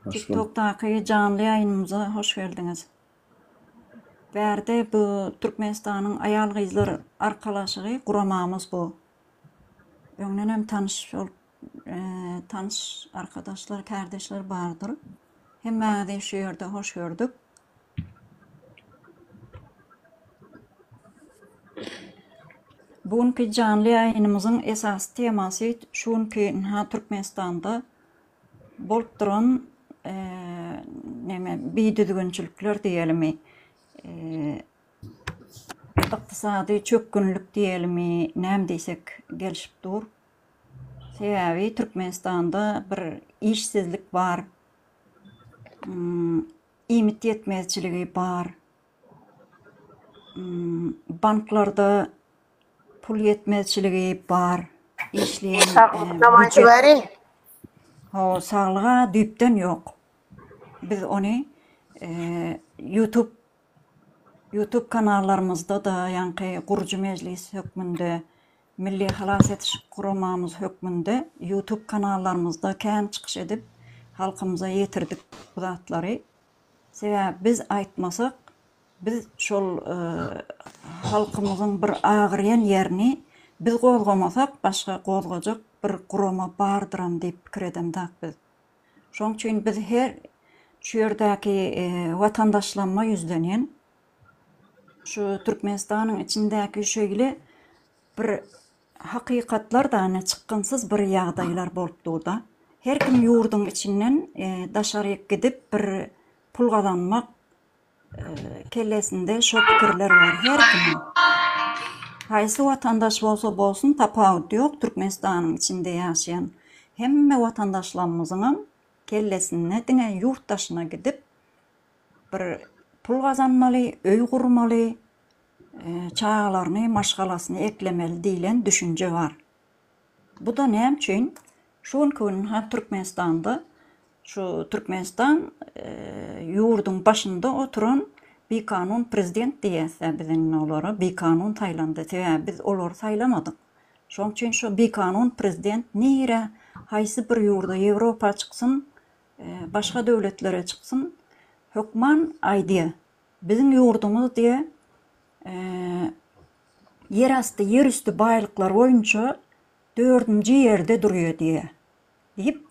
Hoş bulduk. TikTok'taki canlı yayınımıza hoş geldiniz. Berde bu Türkmenistan'ın ayal kızlar arkalaşığı kuramamız bu. Öňden hem tanış arkadaşlar, kardeşler bardır. Hemme de şu yerde hoş gördük. Bugünkü canlı yayınımızın esas teması şunki Türkmenistan'da bolup duran biýdüdügünçilikler diýelimi, ykdysady çökkünlük diýelimi, näme diýsek gelişip dur. Sebäbi Türkmenistanda bir işsizlik bar, ümit yetmezçiligi bar, banklarda pul yetmezçiligi bar, işleyen Namançı büdjet bari. sağlığa düpten yok. Biz onu YouTube kanallarımızda da yankı Gurucu Meclis hökmünde, Milli Halas Etiş Kuramamız hökmünde YouTube kanallarımızda kän çıkış edip halkımıza yetirdik bu zatları. Sebäbi biz aýtmasak, biz şol halkımızın bir ağrıyan yerini biz gozgamasak başka gozgajak bir kurama bardyram diýip pikir edemdik biz. Şoň üçin biz her şu yerdäki vatandaşlanma yüzlenýän şu Türkmenistanyň içindäki şeýle bir hakykatlar da çykkansyz bir ýagdaýlar bolup durda. Her kim ýurdun içinden daşary gidip bir pul gazanmak kellesinde şo pikirler bar her kim. Haýsy vatandaş bolsa bolsun tapawut ýok Türkmenistanyň içinde ýaşaýan hemme watandaşlarymyzyň kellesine diňe ýurtdaşyna gidip bir pul gazanmaly, öý gurmaly, çağlaryny, maşgalasyny eklemeli diýilen düşünje bar. Bu da näme üçin? Şonky Türkmenistanda, şu Türkmenistan ýurdun başynda oturan bikanun prezident diýese biziň olara bikanun taýlandy. Sebäbi biz olary saýlamadyk. Şoň üçin şu bikanun prezident nire haýsy bir ýurda Ýewropa çyksyn, başga döwletlere çyksyn, hökman aýdy. Biziň ýurdumuz diýe yerasty, yerüstü baýlyklar boýunça 4-nji ýerde durýar diýip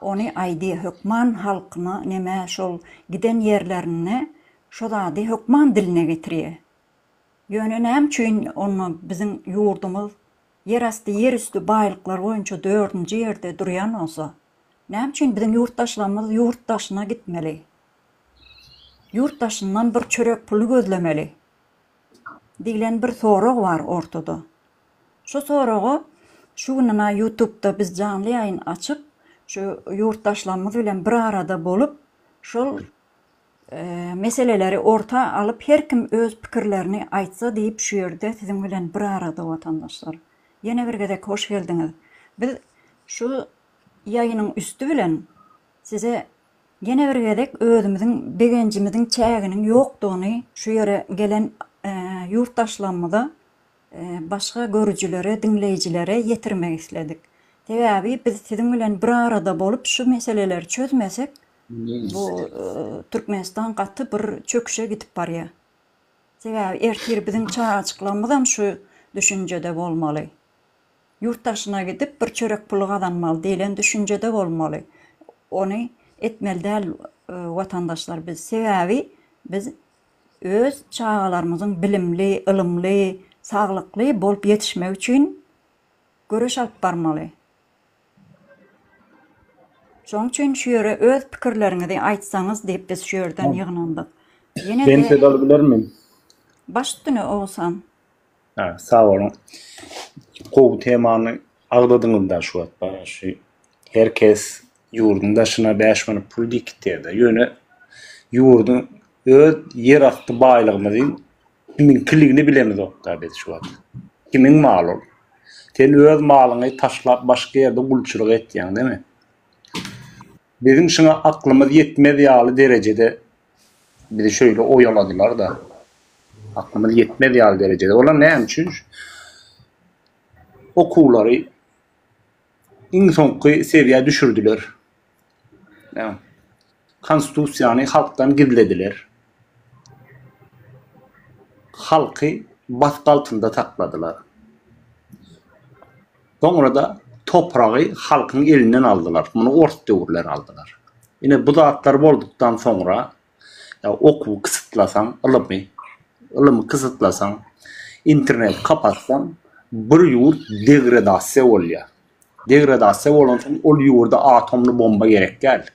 onu aýdy hökman halkyna näme şol giden ýerlerine şo zady hökman diline getirýär. Ýöne näme üçin onu biziň ýurdumuz yerasty, yerüstü baýlyklar boýunça 4-nji ýerde durýan bolsa, näme üçin biziň ýurtdaşlarymyz ýurtdaşyna gitmeli? Ýurtdaşyndan bir çörek pul gözlemeli diýilen bir sorag bar ortada. Şu soragy şu gününa YouTube'da biz canlı ýaýyn açyp, şu ýurtdaşlarymyz bilen bir arada bolup, şol meseleleri orta alıp her kim öz pikirlerini aýtsa diýip şu ýerde siziň bilen bir arada watandaşlar. Ýene bir gezek hoş geldiňiz. Biz şu ýaýynyň üstü bilen size ýene bir gezek özümiziň begenjimiziň çäginiň ýokdugyny şu ýere gelen ýurtdaşlarymyza başga görüjilere, dinleýijilere ýetirmek isledik. Sebäbi biz siziň bilen bir arada bolup şu meseleleri çözmesek, bu Türkmenistan gaty bir çöküşe gidip barýar. Sebäbi ertir biziň çağaçyklarymyz şu düşünjede bolmaly. Ýurtdaşyna gidip bir çörek pul gazanmaly diýilen düşünjede bolmaly. Onu etmeli däl watandaşlar biz. Sebäbi biz öz çağalarymyzyň bilimli, ilimli, saglykly bolup ýetişmek üçin göreş alyp barmaly. Şoň üçin şu ýere öz pikirleriňizi aýtsaňyz diýip biz şu ýerden ýygnandyk. Ýene Ben de söz alabilir miyim? baş üstüne olsan. Ha, sağ olun. Kow temany agdadyňyzda şu wagt şu herkes ýurdun daşyna 5 manat pul dikdi. Ýöne ýurdun öz yer aýty baýlygymyzyň kimin kiligini bilemiz okda biz şu wagt. Kimin maly? Sen öz malyňy taşlap başga ýerde gulçylyk etýäň, demi? Bizim şuna aklımız yetmez ýaly derecede bizi şöyle oyaladılar da aklımız yetmez ýaly derecede. Olar näme üçin? Okulary iň soňky seviýe düşürdüler. konstitusiýany halkdan gizlediler. Halky baskı altında takladılar. Sonra da toprağı halkın elinden aldılar. Bunu orta döwürler aldılar. Yine bu zatlar bolduktan sonra ya oku kısıtlasan, ılımı kısıtlasan, internet kapatsan bir yurt degradasiya bolýar. Degradasiya bolan soň ol ýurda atomly bomba gerek gel.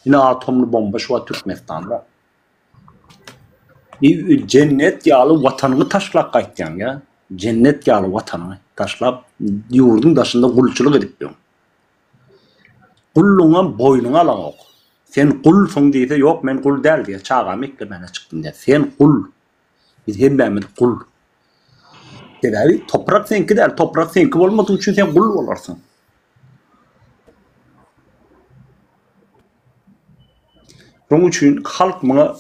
Yine atomly bomba şu Türkmenistan'da. Bir cennet ýaly watanyny taşlap gaýtýan ya. Cennet ýaly watanyny taşlap ýurdun daşynda gulçuluk edip ýok. Gulluňa boýnuňa alan ok. Sen gulsuň diýse, ýok men gul däl diýe çaga meklemene çykdym diýe. Sen gul. Biz hemmemiz gul. Sebäbi toprak senki däl, toprak senki bolmadyğı üçin sen gul bolarsyň. Şoň üçin halk muňa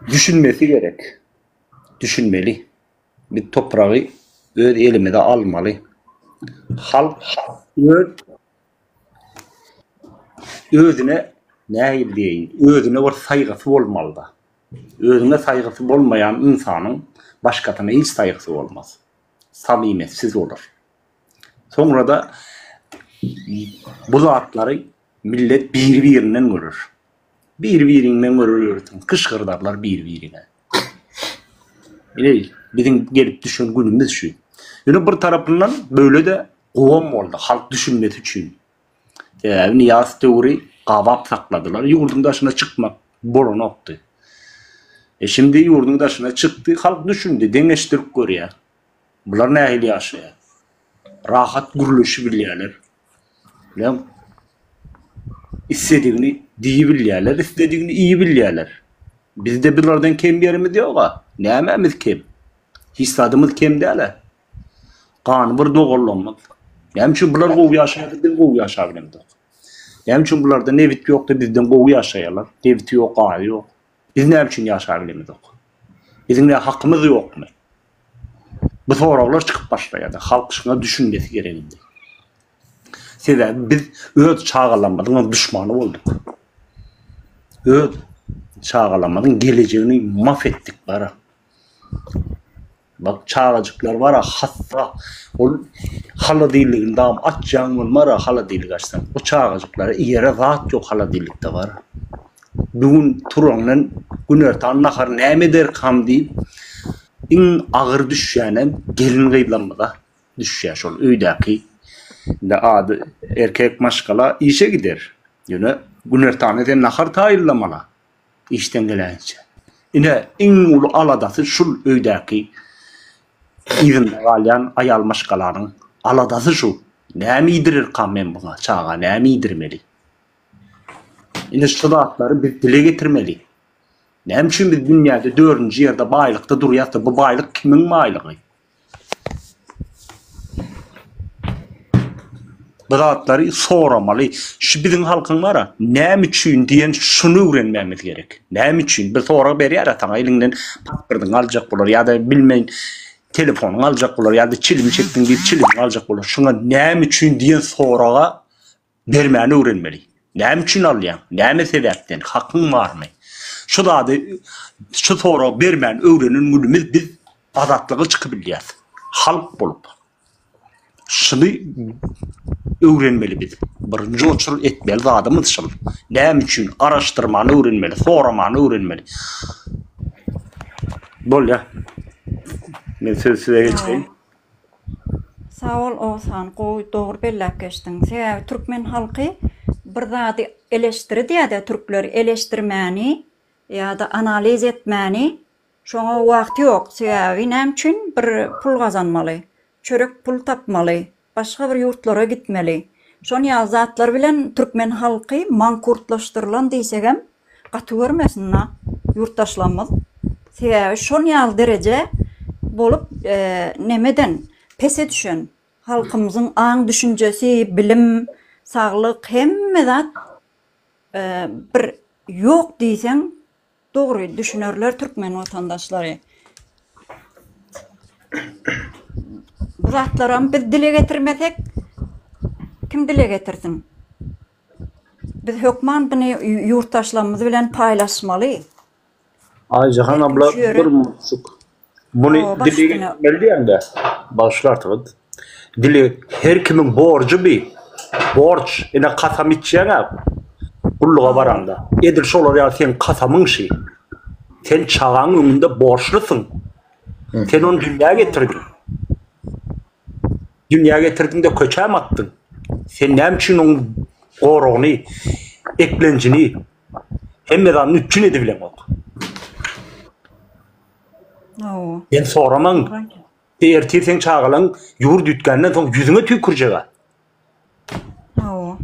düşünmesi gerek. Düşünmeli. Bir toprağı öz elime de almalı. Halk özüne nähil diýin, özüne bir saýgysy bolmaly da. Özüne saýgysy bolmaýan insanyň başgatyna hiç saýgysy bolmaz. Samimiyetsiz olur. Sonra da bu zatlary millet bir-birinden görür. Bir-birinden görür. Kışkırdarlar bir-birine. Bizim gelip düşen günümüz şu. Yani bir tarafından böyle de govam oldu. Halk düşünmesi için. Niyaz teori kavap sakladılar. Yurdun daşına çıkmak bolan oldu. Şimdi yurdun daşına çıktı. Halk düşündü. Deneştirip görüyor. Bunlar nähili yaşıyor? Rahat gürülüşü bilýärler. Bilen istediğini diýi bilýärler, istediğini iyi bilýärler. Bizde bilardan kem yerimiz ýok. Nämämiz kem? Hissadymyz kem däl. Gany bir dogurlanmaz. Näme üçin bular gowy ýaşaýar, biz gowy ýaşaýarmyz? Näme üçin bularda nevit ýokda bizden gowy ýaşaýarlar? Nevit ýok, gaý ýok. Biz näme üçin ýaşaýarmyz? Bizim hakkımız ýokmy? Bu soralar çıkıp başlaýar. Halk şuna düşünmesi gerekindi. Sebäbi biz öz çağalamadyň düşmany bolduk. Öz çağalamadyň geleceğini mahvetdik bara. Bak çağacıklar var ha, hassa ol hala diliğinde aç yağmur var ha, hala dilik açsan o çağacıklara yere rahat yok, hala dilikte var. Bugün turanın günertan nahar näme der kam deyip in ağır düşýänem gelin gıyblanmada düşýär şol öýdäki de adı erkek maşgala işe gider. Ýöne günertan eden nahar taýyrlamala işten gelençe. Ine in ulu aladasy şul öýdäki izin galyan ayal maşgalaryň aladasy şu. Näme ýedirir kam men buňa çaga, näme ýedirmeli? Ine şu zatlary biz dile getirmeli. Näme üçin biz dünýäde 4-nji ýerde baýlykda durýarsa, bu baýlyk kimiň maýlygy? Bu zatlary soramaly. Şu biziň halkyň bara, näme üçin diýen şunu öwrenmemiz gerek. Näme üçin? Bir sora berýär ataň elinden pasportyny aljak bolar ýa-da bilmeýin telefonuny aljak bolar ýa-da çilim çekdiň diýip çilim aljak bolar. Şuna näme üçin diýen soraga bermäni öwrenmeli. Näme üçin alýan? Näme sebäpden? Hakyň barmy? Şu zady şu sora bermän öwrenen günümüz biz azatlygy çykyp bilýär. Halk bolup. Şunu öwrenmeli biz. Birinji oçul etmeli zadymyz şol. Näme üçin araşdyrmany öwrenmeli, soramany öwrenmeli. Bolýa. Men söze geçeyim. Sağ ol Oğuzhan, doğru belläp geçdiň. Sebäbi türkmen halky bir zady eleştirdi ýa-da türkler eleştirmäni ýa-da analiz etmäni şoňa wagty ýok. Sebäbi näme üçin bir pul gazanmaly, çörek pul tapmaly, başga bir ýurtlara gitmeli. Şoň ýa zatlar bilen türkmen halky mankurtlaşdyrylan diýsek hem gaty görmesinler ýurtdaşlarymyz. Sebäbi şoň ýaly derece bolup nemeden pese düşen halkymyzyň aň düşünjesi, bilim, saglyk hemme zat bir ýok diýsen dogry düşünerler türkmen watandaşlary. Bu zatlaram biz dile getirmesek kim dile getirsin? Biz hökman bunu yurttaşlarımız bilen paylaşmalı. Aycahan abla Şöyle. bir mutsuk. Bunu Oo, dili başına. geldi yani. Başlar tabii. Dili her kimin borcu bir. Borç. Yine kasam içeceğine kulluğa varanda. Edil şolar ya sen kasamın şey. Sen çağın önünde borçlusun. Sen onu dünyaya getirdin. Dünyaya getirdin de köçem attın. Sen ne için onun koruğunu, eklencini, hem de üçün edebilen oldu. Oo. Ben soraman, ertir sen çağılan yurt dütkenden sonra yüzüne tüküreceğe. Oo.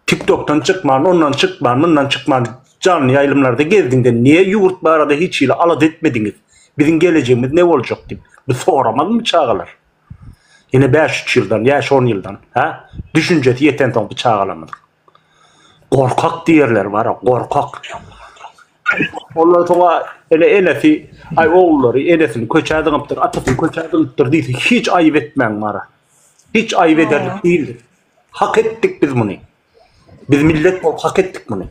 TikTok'tan çıkman, ondan çıkman, bundan çıkman, canlı yayılımlarda gezdin de niye yurt bu arada hiç ile alat etmediniz? Bizim geleceğimiz ne olacak diye. Bu soramaz mı çağılar? Yine 5 yıldan, yaş 10 yıldan. Ha? Düşüncesi yeten tam bu çağılamadık. Korkak diyorlar var ha, korkak. Onlar sonra enesi, ay oğulları enesini köçerdiniptir, atasını köçerdiniptir deyse hiç ayıp etmen var ha. Hiç ayıp ederlik değildir. Hak ettik biz bunu. Biz millet ol, hak ettik bunu.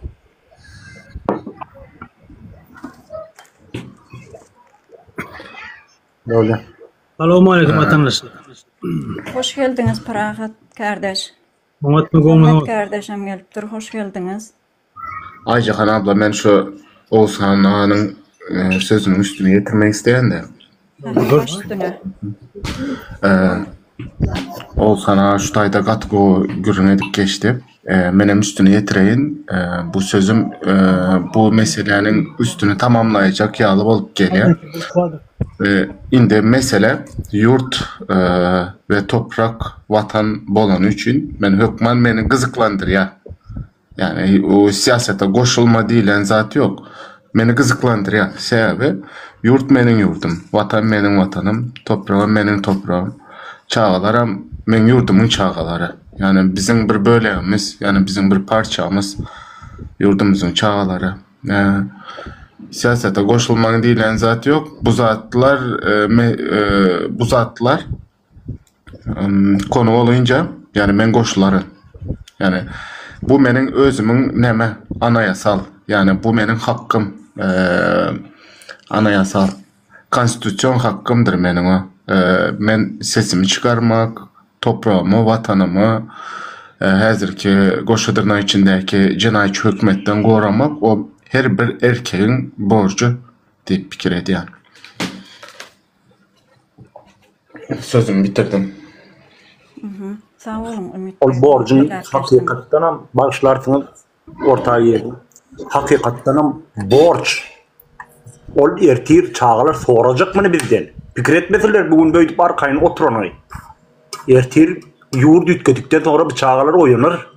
Böyle. Assalamualaikum vatandaşlar. Hoş geldiniz Parahat kardeş. Muhammed Mehmet Mugom'un kardeşim gelipdir. Hoş geldiniz. Aycahan abla ben şu Oğuzhan Ağa'nın sözünün üstüne getirmek isteyen de Baş üstüne. e, Oğuzhan Ağa şu tayda katko gürün edip geçti. Benim üstüne getireyin. Bu sözüm bu meselenin üstünü tamamlayacak yağlı olup geliyor. Indi mesele yurt ve toprak vatan bolan üçün ben hükman beni gızıklandır ya. Yani o siyasete koşulma değilen zat yok. Beni gızıklandır ya. Sebebi yurt benim yurdum, vatan benim vatanım, toprağım benim toprağım. Çağalaram men yurdumun çağaları. Yani bizim bir böleğimiz, yani bizim bir parçamız yurdumuzun çağaları. Siyasete koşulmanın değilen zat yok. Bu zatlar konu olunca yani men koşulları. Yani bu benim özümün neme anayasal. Yani bu benim hakkım. Anayasal. Konstitüsyon hakkımdır benim o. Men sesimi çıkarmak, toprağımı, vatanımı, hazırki koşudurna içindeki cinayetçi hükümetten korumak o her bir erkeğin borcu deyip fikir ediyorum. Sözümü bitirdim. Sağ olun Ümit O Bey. borcun Helal olsun. hakikaten başlarsınız ortaya yerin. Hakikaten borç. Ol ertir çağlar soracak mı bizden? Fikir etmeseler bugün böyle arkayın oturanay. Ertir yurt ütkedikten sonra bu çağlar oyanır.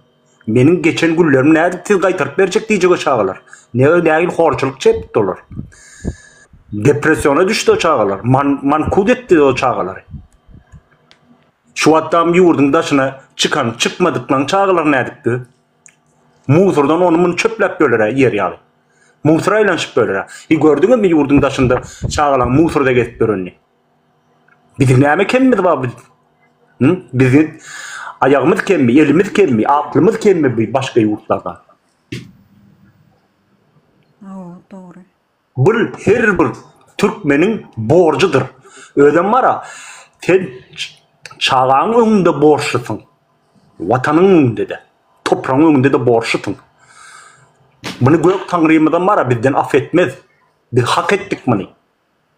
Benim geçen günlerim nerede siz kaytarıp verecek diyecek o çağlar. Ne değil horçuluk çepti dolar. Depresyona düştü o çağlar. Mankud etti o çağları. Şu adam yurdun daşına çıkan çıkmadıklan çağlar ne edipti? Muzurdan onu çöplep bölere yer yalı. Musrayla çık bölere. Gördün mü yurdun daşında çağlar musurda geçip bölünü? Bizim neyme kemmidi var bizim? Bizim ayağımız kemmi, elimiz kemmi, aklımız kemmi başka yurtlarda. Oo, doğru. Bu her bir Türkmenin borcudur. Ödem var ha, sen çağın önünde borçlusun. Vatanın önünde de, toprağın önünde de borçlusun. Bunu gök tanrıyımızdan var ha, bizden affetmez. Biz hak ettik bunu.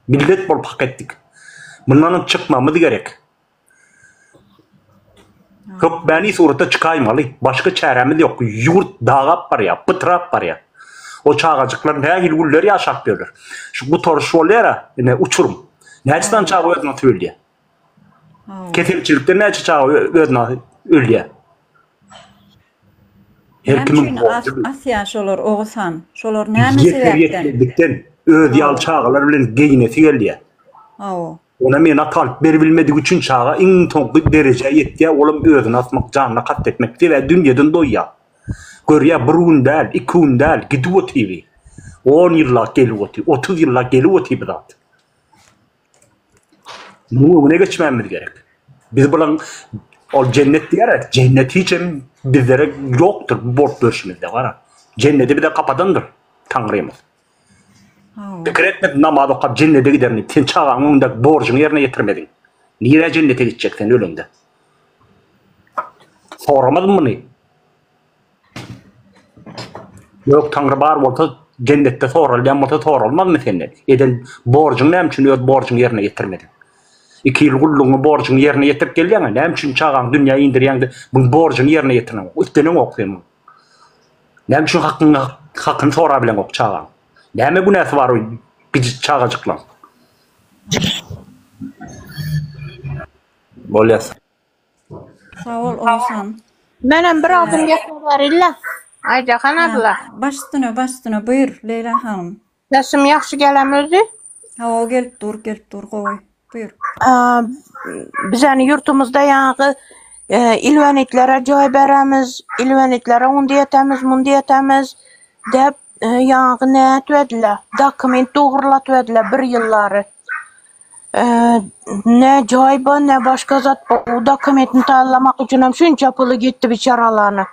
Millet bol hak ettik. Bundan çıkmamız gerek. Yok beni surata çıkaymalı. Başka çaremiz yok. Yurt dağap var ya, pıtrap var ya. O çağacıkların her hilgulleri yaşak diyorlar. Şu bu torş oluyor ya, yine uçurum. Ne açıdan çağı ödün atı öldüye? Ketilçilikte ne açı çağı ödün atı öldüye? Her kimin borcu. Asya şolar Oğuzhan. Şolar näme Yeter sebepten? yetmedikten öd yal çağlar bilen geyinesi geldi. Oo. Ona men atalp berilmedik üçün çağa in tonqi derece yetdi. Oğlum özünü asmak, canını katletmek ve dünyadan doya. Görüya bir gün değil, 2 gün değil, gidip otibi. 10 yıllar gelip otibi, 30 yıllar gelip otibi zat. Bunu geçmemiz gerek. Biz bulan o cennet diyerek, cenneti için bizlere yoktur bu borç bölüşümüzde var ha. Cenneti bir de kapadandır Tanrıyımız. Hawa. Fikir etmedin namaz okap cennete giderini. Sen çağağın önündeki borcunu yerine getirmedin. Niye cennete gideceksin ölünde? Soramadın mı ne? Yok Tanrı bar olsa cennette sorulmayan olsa sorulmaz mı senin? Eden borcun ne için borcun yerine getirmedin? 2 yıl kulluğunu borcunu yerine getirip gelyen ne için çağağın dünyayı indiriyen bu borcunu yerine getirmen. Üstüne okuyorsun. Ne için hakkını sorabilen ok çağağın. Näme günäsi bar o gidip çağacıklan. Bolyas. Sağ ol Oğuzhan. Menem bir adım geçme var illa. Aydakan abla. Baş üstüne buyur Leyla hanım. Sesim yaxşı gelem özü. Hawa gelip dur gowy. Buyur. Bizani yurtumuzda yağı ilvenitlere joy beremiz, ilvenitlere undi etemiz, mundi etemiz dep yağı ne etwediler? Dokument doğrulatwediler bir yılları. Ne joy bu ne başka zat bu. O dokumentini tanlamak için hem şunca pulu gitti biçaralarına.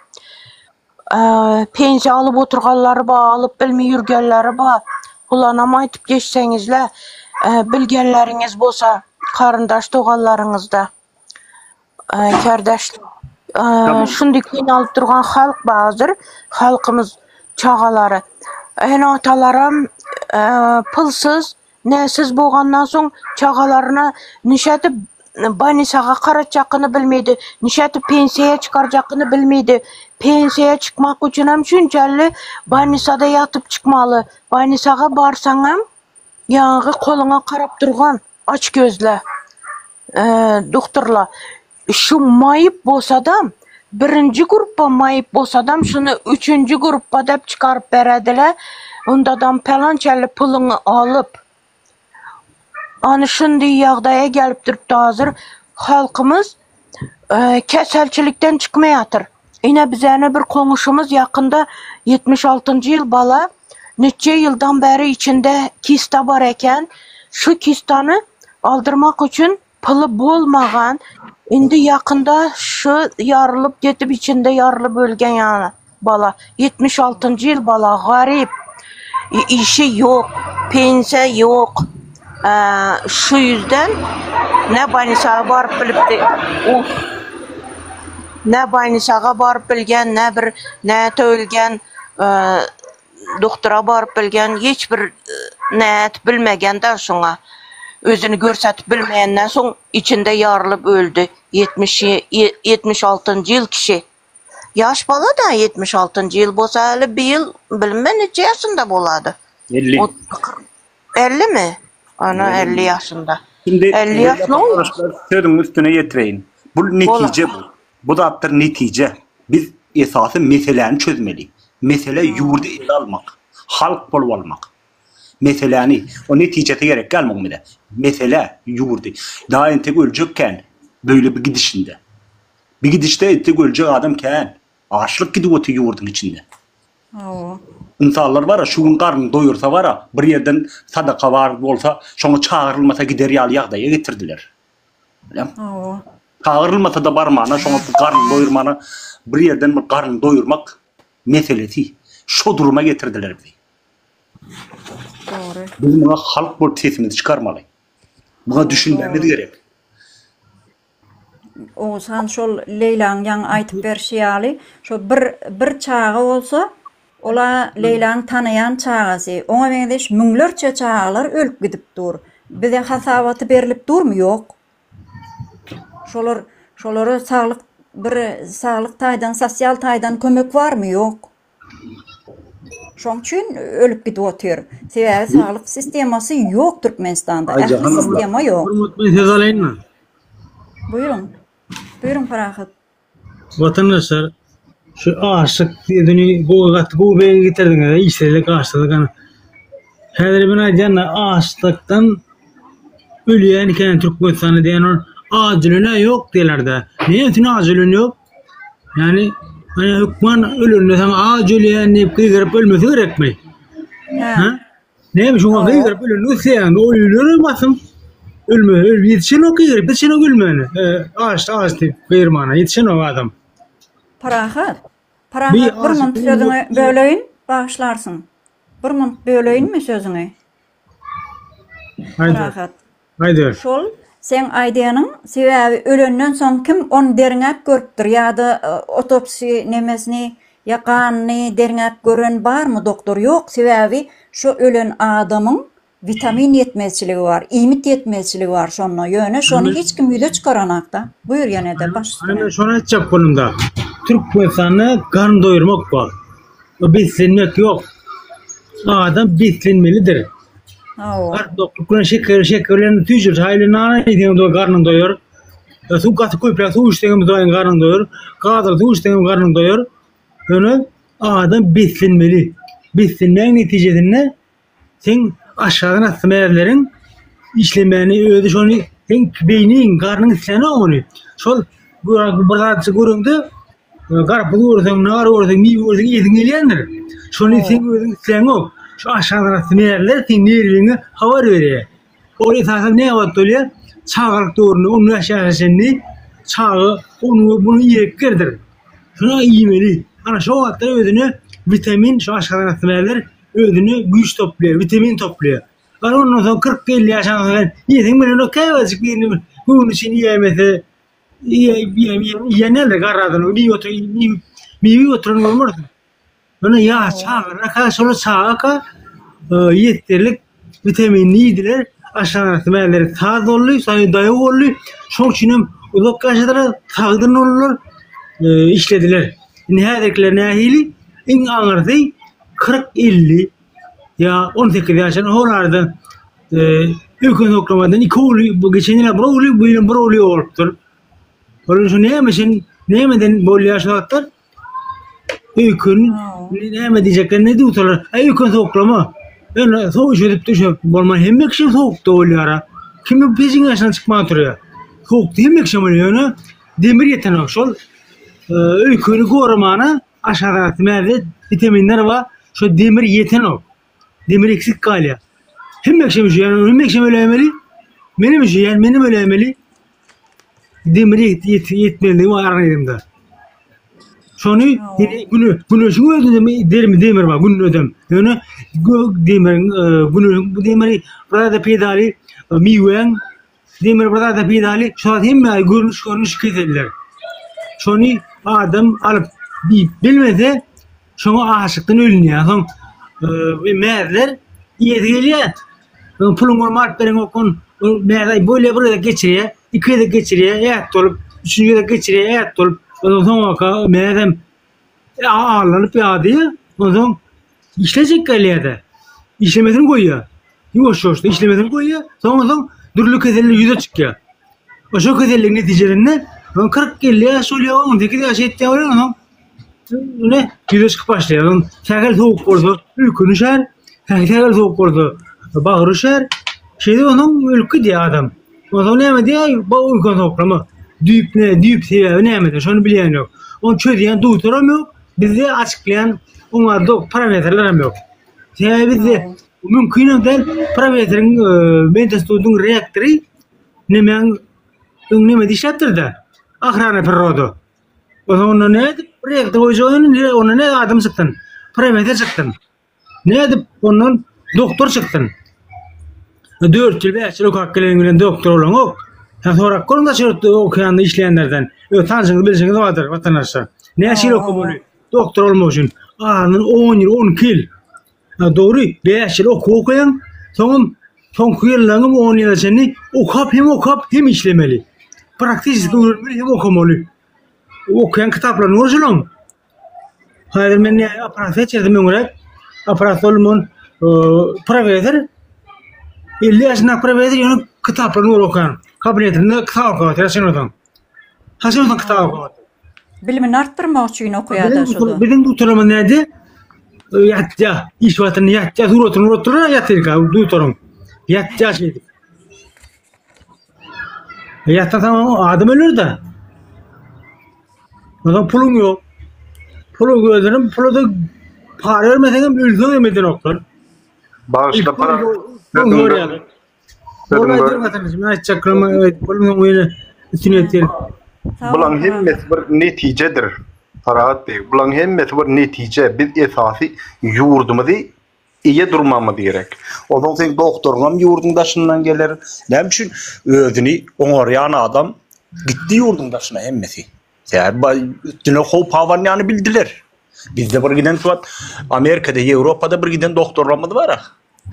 Pensiya alıp oturganları ba, alıp bilmi yürgenleri ba. Ulanam aytıp geçsеңizle bilgenleriniz bolsa karındaş toğanlarınızda kardeş şunday kıynalıp durgan halk bazır halkımız çağaları en atalarım pılsız nesiz bolgandan soň çağalarına nişeti banisaga karatjakını bilmeydi, nişeti pensiyaya çıkaracakını bilmeydi. Pensiyaya çıkmak üçün hem şunçaly banisada yatıp çıkmalı. Banisaga barsaň hem yağı koluna karap durgan aç gözle doktorlar şu mayıp bolsadam birinci gruppa mayıp bolsadam şunu üçüncü gruppa dep çıkarıp berediler. Ondadan pelançaly pulunu alıp ani şunday ýagdaýa gelip durupdy hazır halkımız keselçilikten çıkmaýatır. Ine bizene bir konuşumuz yakında 76. yıl bala neçe yıldan beri içinde kista var eken şu kistanı aldırmak için pılı bolmagan indi yakında şu yarılıp getip içinde yarılıp ölgen yani bala 76. yıl bala garip işi yok pensiya yok şu yüzden ne banisaga barıp bilipdi ne banisaga barıp bilgen ne bir ne tölgen doktora barıp bilgen hiç bir net bilmegenden soňa özünü görsatip bilmeyenden soň içinde yarılıp öldü 76. yıl kişi. Yaş bala da 76. yıl bolsa hali bir yıl bilmem neçe yaşında boladı. 50. 50 mi? Ana 50 yaşında. Şimdi 50 yaş ne olur? Sözün üstüne getireyin. Bu netice bu. Bu da attır netice. Biz esası meseleni çözmeli. Mesele yurdu ele almak. Halk bol olmak. Meseleni o neticete gerek gelmek mi de? Mesele yurdu. Daha entek ölecekken böyle bir gidişinde. Bir gidişte entek ölecek adamken açlık gidiyor yurdun içinde. Hawa. İnsanlar var ya şu gün karnını doyursa var ya bir yerden sadaka var olsa şonu çağırılmasa gider ýagdaýa getirdiler. Hawa. Çağırılmasa da barmana şonu karnını doyurmana bir yerden bir karnını doyurmak meselesi. Şu duruma getirdiler bizi. Doğru. Biz buna halk bol sesimizi çıkarmalı. Buna düşünmemiz gerek. Oğuzhan şol Leylaň ýan aýtyp berşýaly, şo bir çağı bolsa, ola Leylaň tanayan çağasy. Oňa beňdeş müňlerçe çağalar ölüp gidip dur. Bize hasabaty berilip durmy ýok. Şolara saglyk taýdan, sosial taýdan kömek barmy ýok. Şoň üçin ölüp gidip otyr. Sebäbi saglyk sistemasy ýok Türkmenistanda. Ähli sistema ýok. Ben söz alayım mı? Buyurun. Buyurun Farahat. Vatandaşlar şu ağaçlık dünü bu beye getirdiniz. İşsizlik ağaçlık. Her bir aydan ağaçlıktan ölüyen iken Türkmenistan'ı diyen acilüne yok diyorlardı. Niye bütün acilüne yok? Yani hani hükman ölüründe sana acilüne deyip kıygırıp ölmesi gerek mi? Ha? Neymiş o kıygırıp ölüründe seyan o ölürü basın. Ölme, yetişen o kıygırıp yetişen o gülmeni. Ağaç deyip kıyırmana yetişen o adam. Parahat bir mınt sözüňi böleýin. bağışlarsın. Bir minut böleýinmi sözüňi? Haydi. Rahat. Haydi. Şol sen aýdýanyň sebäbi ölenden soň kim onu deriňäp görüpdir ýa-da otopsi nemesini ýakanyny deriňäp gören barmy doktor? Ýok, sebäbi şu ölen adamyň vitamin yetmezçiligi bar, imit yetmezçiligi bar şonuna ýöne şonu hiç kim ýüze çykaranakda. Buyur ýene de baş. Hani şonu açacak kolumda. Türk insanı karın doyurmak var. O beslenmek yok. Adam beslenmelidir. Doktorun şekerlerini tüyür. Hayli nane yediğim de karnın doyur. Su katı koyup su içtiğim de karnın doyur. Kadar su içtiğim karnın doyur. Yani adam beslenmeli. Beslenmenin neticesinde sen aşağıdan atmalarların işlemeni öde şonu sen beynin karnın istene onu. Şol burada göründü. Garpı uğraşan, nar uğraşan, mi uğraşan yedin geliyendir. Şonu sen ödün istene o. Şu aşağıdan atmalarlar sen nervini hava veriyor. Oraya tasal ne yaptı öyle? Çağırık doğrunu, onun aşağısını çağı, onu bunu yiyeklerdir. Şuna yemeli. Ana şu vakitte ödünü vitamin, şu aşağıdan atmalarlar ödünü güç topluyor, vitamin topluyor. Ondan sonra 40-50 yaşından sonra yedin mi o kayvacık bir bunun için yiyemesi yiyenler de karradın. Mivi oturun olmaz. Ona yağ çağır, rakasolu çağır yeterlik vitaminli yediler. Aşağıdan atmalarlar taze oluyor, sayı dayak oluyor. Çok için uzak kaçtılar, tağdın olurlar, işlediler. Nihayetler nahili, en ağırdı 40-50 ya 18 yaşında onlardan ülke okumadan 2 oluyor, bu geçen yıl bura oluyor, bu yıl bura oluyor oluptur. Onun için neyemeden böyle yaşadılar? Ülkenin neyeme diyecekler, ne diyorlar? Ülke oklama. Yani soğuk ödüp düşüyor. Olman hem ekşim soğuk da oluyor ara. Kimi peşin yaşına çıkmaya oturuyor. Soğuk hem ekşim oluyor onu. Demir yetenek şol. Ülkenin korumana aşağıdan atmalarda vitaminler var. Şu demir yetenek. Demir eksik kalıyor. Hem ekşim yani hem ekşim ölemeli. Benim işi yani benim ölemeli. Demir yetmeli var aranıyımda. Şonu günü şunu ödüm demir var günü ödüm. Yani demirin bu demiri burada pedali miwen demir burada pedali şu an hem görünüş keserler. Şonu adam alıp bilmedi şunu aşıktan ölünüyor. Son meğerler yediriyor. Pulun olmak benim okun meğer böyle burada geçiriyor. 2 de geçiriyor. Evet olup 3. de geçiriyor. Evet olup o zaman meğerim ağırlanıp yağdıyor. O zaman işleyecek kaliyede. İşlemesini koyuyor. Yoş işlemesini koyuyor. Sonra durulu keserli yüze çıkıyor. O şu keserlik neticelerinde 40-50 yaş oluyor. 18 yaş etti oluyor. Ne? Yüze çıkıp başlıyor. Tekrar soğuk oldu. Ülkünü şer. Tekrar soğuk oldu. Bağırı şer. Şeyde onun ülkü diye adam. O zaman ne yemedi ya? Bu ülkü soğuklama. Düyüp sebebi ne yemedi? Şunu bilen yok. Onu çözeyen doktorum yok. Bizde açıklayan onlar parametrelerim yok. Sebebi bizde mümkün değil parametrenin mentostudun reaktörü nemedi işlettirdi. Ahrana perrodu. O zaman ne edip reaktör koyacağını ona ne adam çıktın? Parametre çıktın. Ne edip onun doktor çıktın. 4 yıl 5 yıl hakkıyla doktor olan o. Sonra konuda şöyle okuyan işleyenlerden tanışınız bilişiniz vardır vatandaşlar. Ne aşil okumuyor? Doktor olmak için. Ağırının 10 yıl 12 yıl. Doğru 5 yıl okuyan son yıllarım 10 yıl içinde okap hem işlemeli. Praktik öğrenmeli hem okumalı. Okuyan kitaplarını orijinal. Hayır ben ne aparat seçerdim olarak. Aparat olmanın para verir. 50 yaşında para verir yani kitaplarını okuyan. Kabinetinde kitap okuyor. Haşinodan kitap okuyor. Bilimini arttırmak için okuyadı şurada. Bizim doktorum neydi? Yatca, iş vatanı yatca, oturur yatır doktorum. Yatca şeydi. Yatta tamam adam ölür de. O zaman pulun yok. Pulu gözlerim, pulu da para vermesen ülke vermeden oklar. Bağışla para. Orada vatandaşım açaklama pulun öyle üstüne yeter. Bulan himmet bir neticedir. Farahat Bey, bulan hemmeti bir netice, biz esası yurdumuzu iyi durmamız gerek. Ondan sen doktorun yurdun daşından gelir. Ne için özünü oňaryan adam gitti yurdun daşına hemmeti. Üstüne hop havanyanı bildiler. Bizde bir giden suat Amerika'da, Avrupa'da bir giden doktorlamız var.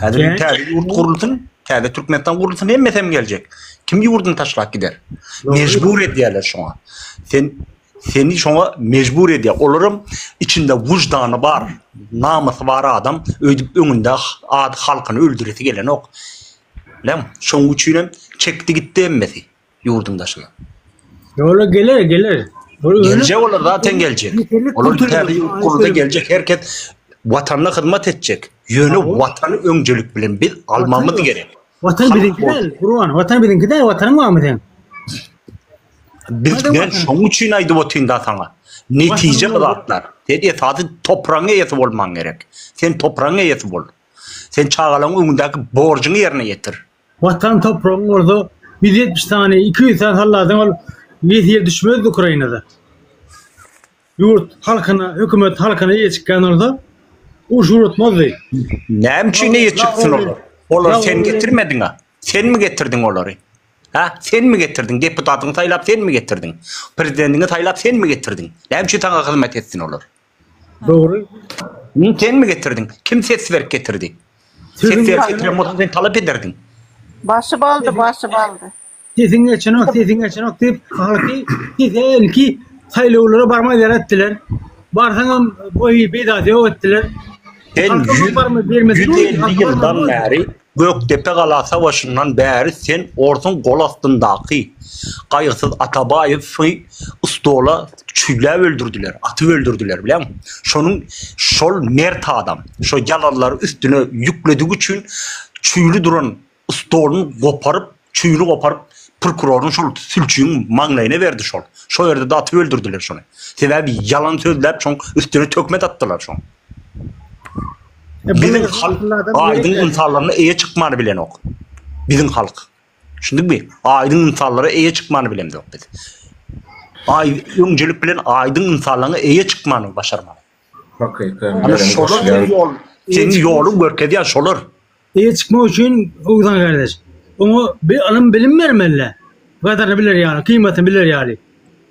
Hadi bir tane yurt kurulsun, tane Türkmenistan kurulsun hemmeti gelecek. Kim yurdun taşlak gider? Mecbur ediyorlar şuna. Seni şuna mecbur ediyor. Olurum içinde vicdanı var, namusu var adam, önünde halkını öldüresi gelen ok. Lan şunun için çekti gitti emmesi yurdun taşına. Yola gelir. Gelecek olur zaten gelecek. Olur bir kurulda gelecek. Herkes vatanına hizmet edecek. Yönü vatanı öncülük bilen biz almamız gerek. Vatan bizimki değil. Kurban. Vatan bizimki değil. Vatanın var mı? Bizden şunun için aydı vatanda sana. Netice kızartlar. Dedi sadece toprağına yetip olman gerek. Sen toprağına yetip ol. Sen çağalan önündeki borcunu yerine getir. Vatan toprağın orada 170 tane 200 tane halladın yer düşmedi Ukrayna'da. Yurt halkına, hükümet halkına iyi çıkan orada o yurtmazdı. Ne için neye çıksın olur? Olur sen getirmedin ha. Sen mi getirdin onları? Ha? Sen mi getirdin? Deputatını saylap sen mi getirdin? Prezidentini saylap sen mi getirdin? Ne için sana hizmet etsin olur? Doğru. Sen mi getirdin? Kim ses verip getirdi? Ses verip getiren olsa sen talep ederdin. Basıp aldı. Sesin geçen ok deyip halkı dizel ki saylılara barma ettiler. Barsanam boyu bedava ettiler. Sen 150 yıldan beri Göktepe Kala Savaşı'ndan beri sen orsun kol astındaki kayıksız Atabayev'ı ustola çüyle öldürdüler, atı öldürdüler biliyor musun? Şol mert adam, şu yalanları üstüne yüklediği için çüylü duran ustolunu çüylü koparıp prokurorun şol sülçüğün manglayına verdi şol. Şu yerde de atı öldürdüler şunu. Sebebi yalan sözler şon üstüne tökmet attılar şon. Bizim halk aydın insanlarına eye çıkmanı bilen ok. Bizim halk. Şimdi mi? Aydın insanlara eye çıkmanı bilen yok biz. Öncülük bilen aydın insanlarına eye çıkmanı başarmalı. Ama şolur yol. Senin yolun görkedi ya şolur. İyi çıkma için Oğuzhan kardeş. Onu bir alım bilim vermeliler. Kadarını bilir yani, kıymetini bilir yani.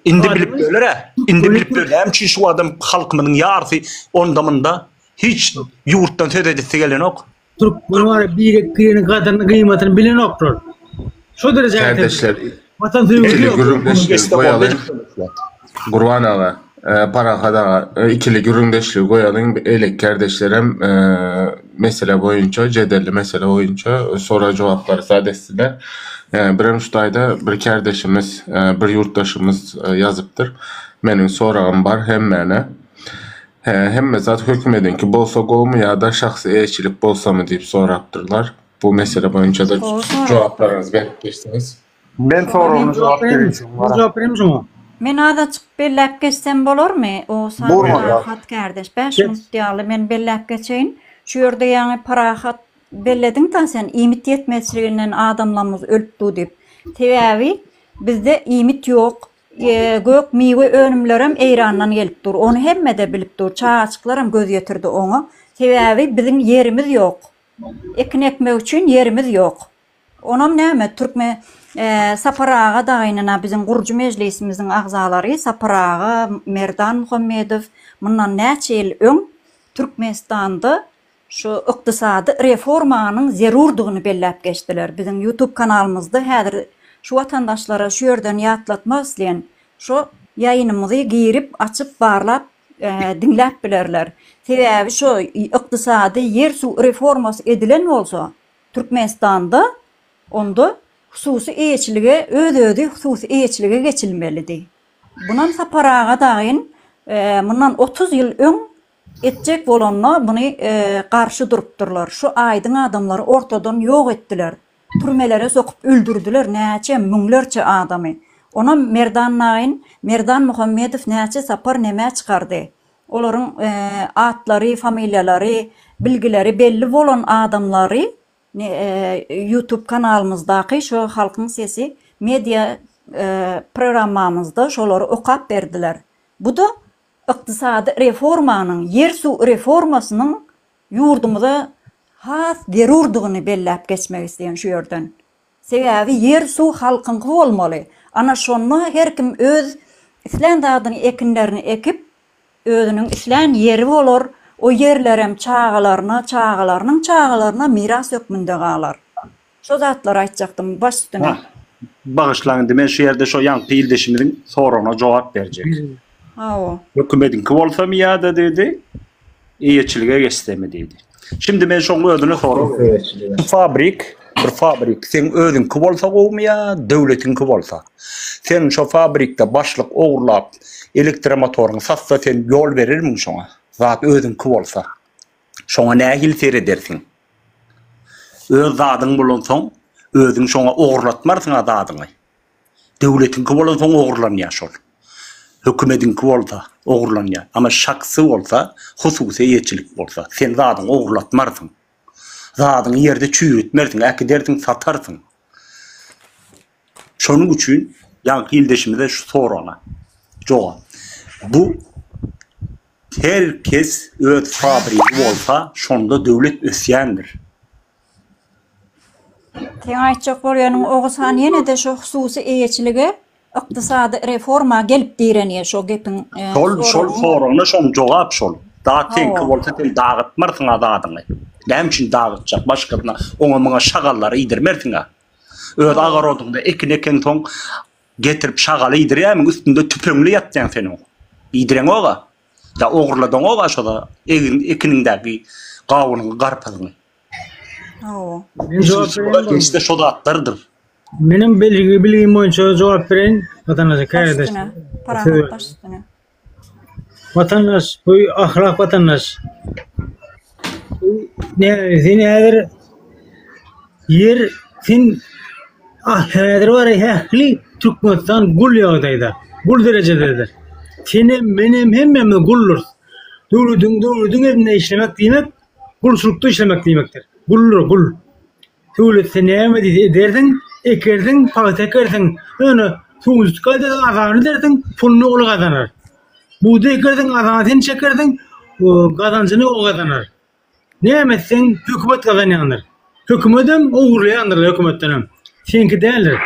İndi bilip böyle ha. İndi bilip böyle. Hem ki şu adam halkımın yarısı ondamında hiç yurttan söz edilse gelen ok. Türk bunu var ya bir kıyının kadarını kıymetini bilen oktur. Şu derece Kardeşler, vatan sevgisi yok. güründeşliği koyalı. Gurban ağa, para kadar ikili güründeşliği koyalım. Elek kardeşlerim mesele boyunca, cedelli mesele boyunca soru cevapları sadesiyle. Birinci dayda bir kardeşimiz, bir yurttaşımız yazıptır. Benim sorağım var hem mene. Hem zat hükmedin ki bolsa gol ya da şahsi eşçilik bolsa mı deyip soraptırlar. Bu mesele boyunca da cevaplarınızı belirtirsiniz. Ben sorumu cevap vereyim. Cevap vereyim mi? Men ada çıkıp bellep geçsem bolor mu? O sana hat kardeş. 5 minut diýaly men bellep geçeyin. Şu ýerde ýa-ni parahat belledin da sen imit yetmezliginden adamlarımız ölüpdi dip. Tebebi bizde imit yok. Gök miwe önümlerim Eýrandan gelip dur. Onu hemme bilip dur. Çağaçyklaram göz ýetirdi oňa. Tebebi bizim yerimiz yok. Ekin ekmek üçin yerimiz yok. Onam näme Türkme Saparağa daýynyna bizim gurcu meclisimizin agzalary Saparağa Merdan Muhammedow mundan näçe ýyl öň Türkmenistanda şu ykdysady reformanyň zerurdygyny bellep geçdiler. Bizim YouTube kanalymyzda häzir şu vatandaşlara şu ýerden ýatlatmak isleýän şu ýaýynymyzy girip açyp barlap dinläp bilerler. Sebebi şu ykdysady yer su reformasy edilen bolsa Türkmenistanda onda hususy eýetçilige özi hususy eýetçilige geçilmelidi. Bundan Saparağa daýyn mundan 30 ýyl öň etjek bolanlar buny garşy durupdyrlar. Şu aýdyň adamlary ortadan ýok etdiler. Türmelere sokup öldürdüler näçe müňlerçe adamy. Ona Merdan Muhammedow näçe sapar näme çykardy. Olaryň atlary, familiýalary, bilgileri belli bolan adamlary YouTube kanalymyzdaky şu halkyň sesi media programmamyzda şolary okap berdiler. Bu da iqtisadi reformanın, yer su reformasının yurdumuzda has derurduğunu bellap geçmek isteyen şu yerden. Sebebi yer su halkınkı olmalı. Ana şonu her kim öz islen dadını ekinlerini ekip özünün islen yeri olur. O yerlerem çağalarına miras hükmünde qalar. Şu zatlar aytacaktım baş üstüne. Bağışlayın demen şu yerde şu yankı ildeşimizin soruna cevap verecek. Ha o. Hükümetin kıvolsa mı ya da dedi, iyiyetçiliğe geçti mi dedi. Şimdi ben şunu ödünü soruyorum. Bir fabrik, sen ödün kıvolsa mu ya, devletin kıvolsa. Sen şu fabrikte başlık oğurlap, elektromotorunu satsa sen yol verir mi şuna? Zat ödün kıvolsa. Şuna ne hilser edersin? Öz zadın bulunsan, özün şuna oğurlatmarsın adadını. Devletin kıvolsan oğurlan yaşol. Hükümetin olsa oğurlanıyor. Ama şaksı olsa, hususi iyetçilik olsa, sen zadın oğurlatmarsın. Zadın yerde çürütmersin, dersin satarsın. Şunun için yankı ildeşimize şu soru ona. Joğa. Bu herkes öz fabriği olsa şunda devlet ösyendir. Sen aytjak bolýanyň ogy sanyene de şu hususy eýetçiligi iqtisady reforma gelip diýrenýär şo gepin. Şol soruna şol jogap şol. Da sen bolsa sen dağıtmarsın adadyny. Näme üçin dağıtjak? Başgasyna oňa muňa şagallary ýdirmersiň ha. Öz agarodunda ekin soň getirip şagaly ýdirýärmiň üstünde tüpeňli ýatjan senin. Ýdireň oga. Da ogurladan oga şoda ekinindäki gawyny garpadyny. Ha. Men jogap bereyim. İşte şoda atlardır. Benim bilgim boyunca jogap bereyim. Vatandaşa kardeş. Parahat baş üstüne. Vatandaş, bu ahlak vatandaş. Seni eğer yer, sen ahlidir var ya, ahli Türkmenistan gul yağdaydı. Gul derecededir. Senin, benim, hemmemiz gullur. Doğrudun evinde işlemek demek, gulsulukta işlemek demektir. Gullur, gul. Devlet seni emedi derdin, ekerdin, paket ekerdin. Yani, soğuzluk kazanır derdin, pulunu olu kazanır. Buğda ekerdin, azatını çekerdin, kazancını o kazanır. Ne emezsen hükümet kazanyandır. Hükümetim uğurlayandır hükümetten. Seninki değildir.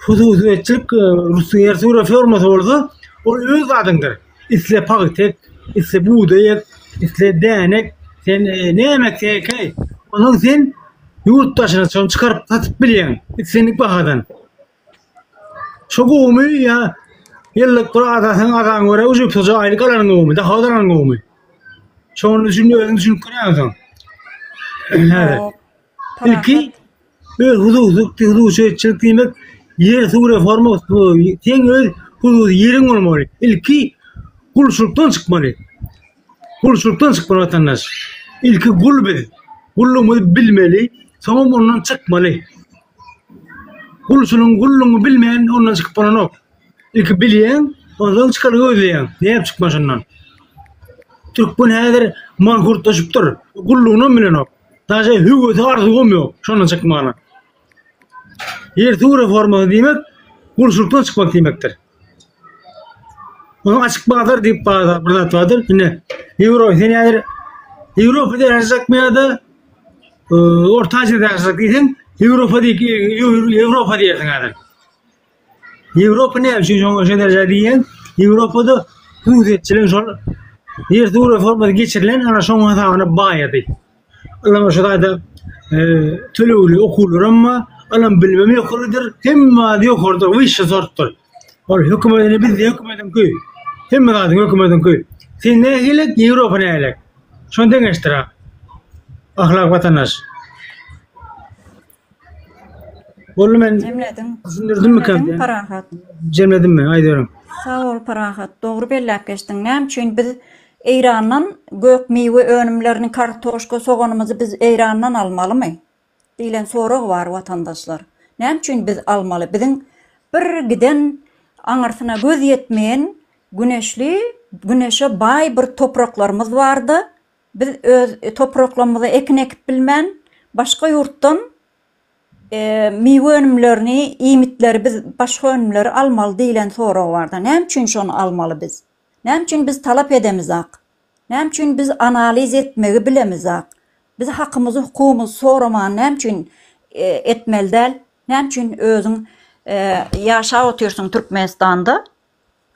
Hususiyetçilik Rusya reforması olsa o öz adındır. İsle paketek, isle buğday, isle değnek. Sen ne emekse kay. Onun sen yurttaşına son çıkarıp satıp biliyorsun. İslenlik bahadan. Çok olmuyor ya. Yıllık bir adasın göre ucup soca aylık alanın olmuyor. Daha alanın olmuyor. Çoğunu özünü düşünüp kırıyorsun. Evet. İlki hususiyetçilik demek yer su reformu sen öz yerin olmalı. İlki kulçuluktan çıkmalı. Kulçuluktan çıkmalı vatandaş. İlki kul bil. Kulluğunu bilmeli. Sonra ondan çıkmalı. Kulluğunu bilmeyen ondan çıkmalı yok. İlki bileyen ondan çıkarı özleyen. Ne yap çıkmaz ondan? Türk bunu her mankurtlaşıp dur. Kulluğunu bilen yok. Daha şey hüviyeti arzu olmuyor. Şundan çıkmağına. Yer su reforması demek, kulçuluktan çıkmak demektir. Onun açık bağdır deyip bağdır, bir zat vardır. Yine Avrupa'da yaşayacak mı ya da Orta Asya'da yaşayacak değilsin, Avrupa diyersin adır. Avrupa ne yapıyor şu derece diyen? Avrupa'da hüviyetçiliğin sonra yer su reforması geçirilen ana son hatamına bağyadı. Allah'ım şu da tülüğülü okulur ama Allah'ım bilmem yokurudur, hem maddi yokurudur, vişe zortur. Hükümetini biz de hükümetin köy. Hem maddi hükümetin köy. Sen ne gelek, Avrupa ne gelek? Şunu dengeçtir ha. Ahlak vatandaş. Oğlum ben düşündürdüm mü kanka? Parahat. Cemledim mi? Haydi diyorum. Sağ ol Parahat. Doğru bellap geçtin. Näme üçin biz İran'dan gök meyve önümlerini kartoşka soğanımızı biz İran'dan almalı mı? Dilen soru var vatandaşlar. Näme üçin biz almalı? Bizim bir giden aňarsına göz yetmeyen güneşe bay bir topraklarımız vardı. Biz öz topraklarımızı ekin ekip bilmen, başka yurttan meyve önümlerini, imitleri biz başka önümleri almalı dilen soru vardı. Näme üçin şonu almalı biz? Näme üçin biz talap edemizak? Näme üçin biz analiz etmegi bilemizak? Biz hakkımızı, hukukumuzu soraman näme üçin etmeli däl? Näme üçin özüň yaşa otursun Türkmenistanda?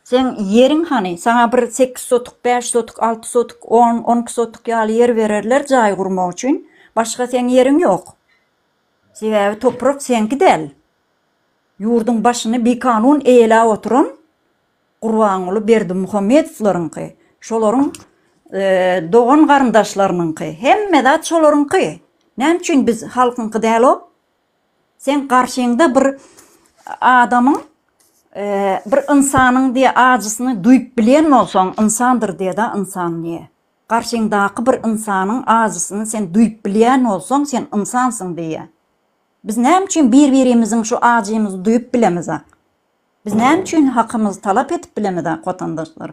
Sen yerin hani sana bir 8 sotuk, 5 sotuk, 6 sotuk, 10, 12 sotuk ýaly yer bererler jaý gurmak üçin. Başga sen yerin yok. Sebäbi toprak senki däl. Yurdun başyny bir kanun eýele oturan Gurbanuly Berdimuhammedowlaryňky, şolaryň dogan garyndaşlarynyňky, hemme zat şolaryňky. Näme üçin biz halkynky däl o? Sen garşyňda bir adamyň bir insanyň diýe ajysyny duýup bilen bolsaň, insandyr diýe da insan diýe. Garşyňdaky bir insanyň ajysyny sen duýup bilen bolsaň, sen insansyň diýe. Biz näme üçin bir-birimiziň şu ajymyzy duýup bilemizak? Biz näme üçin hakkymyzy talap etip bilemizak watandaşlar?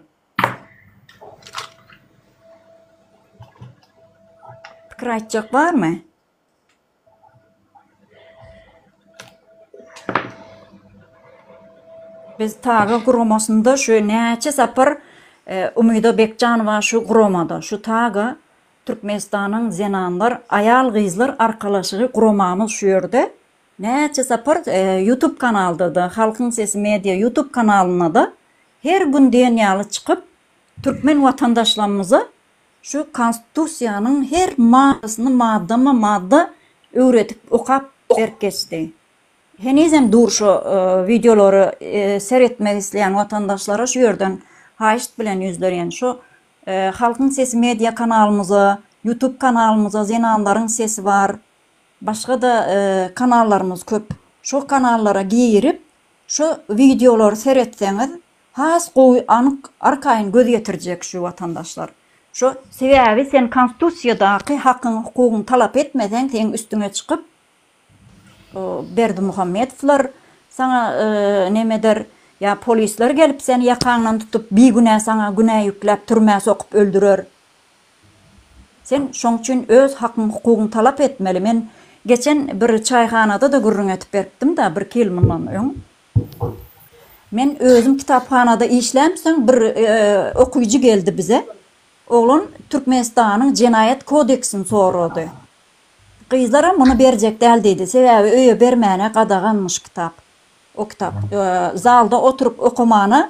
Pikir aýtjak barmy? Biz taga gurumasında şu näçe sapar Umyda Bekjanowa şu gurumada, şu taga Türkmenistanyň zenanlar, ayal gyzlar arkalaşygy gurumamyz şu ýerde. Näçe sapar YouTube kanalda da, Halkyň Sesi Media YouTube kanalyna da her gün dünýäli çykyp Türkmen watandaşlarymyza şu konstitusiýanyň her maddasyny madda öwretip okap berkesdi. Henizem dur şu videoları seyretmek isleyen watandaşlara şu yerden haýyş bilen ýüzlerýän şu Halkyň Sesi Media kanalymyza, YouTube kanalymyza zenanlaryň sesi var. Başga da kanallarymyz köp. Şu kanallara girip şu videoları seyretseňiz has gowy anyk arkaýyn göz getirjek şu watandaşlar. Şu sebäbi sen konstitusiýadaky hakkyň hukugyny talap etmeseň sen üstüňe çykyp Berdimuhammedowlar sana neme der ya polisler gelip seni yakandan tutup bir güne sana güne yüklep türmeye sokup öldürür. Sen şoň üçin öz hakyň hukugyny talap etmeli. Men geçen bir çayhanada da gurrun etip berdim da bir kelmenden öň. Men özüm kitaphanada işlemsem bir okuyucu geldi bize. Oğlun Türkmenistanyň Jenayet kodeksini sorady. Gyzlara muny berjek däl dedi. Sebäbi öýe bermäne gadaganmyş kitap. O kitap zalda oturup okumany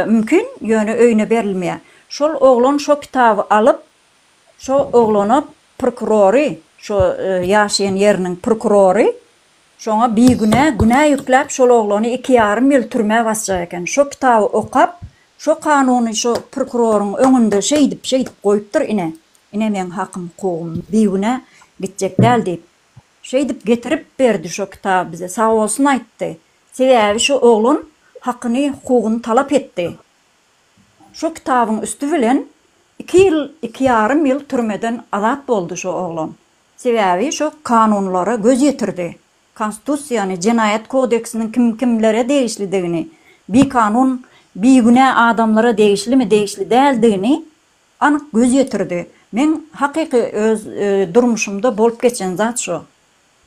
mümkin, ýöne öýüne berilmeýär. Şol oğlun şo kitaby alyp, şo oğluna prokurory, şo ýaşaýan ýeriniň prokurory şoňa bir güne yüklep şol oğluny 2,5 ýyl türme basjak eken. Şo kitaby okap, şo kanuny şo prokuroryň öňünde şeýdip goýupdyr ine. Ine men hakym hukugum bir güne gitjek däl diýip şeýdip getirip berdi şo kitaby bize. Sağ bolsun aýtdy. Sebäbi şo oğlun hakyny hukugyny talap etdi. Şo kitabyň üstü bilen 2,5 ýyl türmeden azat boldy şo oğlun. Sebäbi şo kanunlara göz ýetirdi. Konstitusiýany, Jenayet kodeksiniň kimlere degişlidigini, bir kanun bir güne adamlara degişlimi, degişli däldigini anyk göz ýetirdi. Men hakyky öz durmuşymda bolup geçen zat şu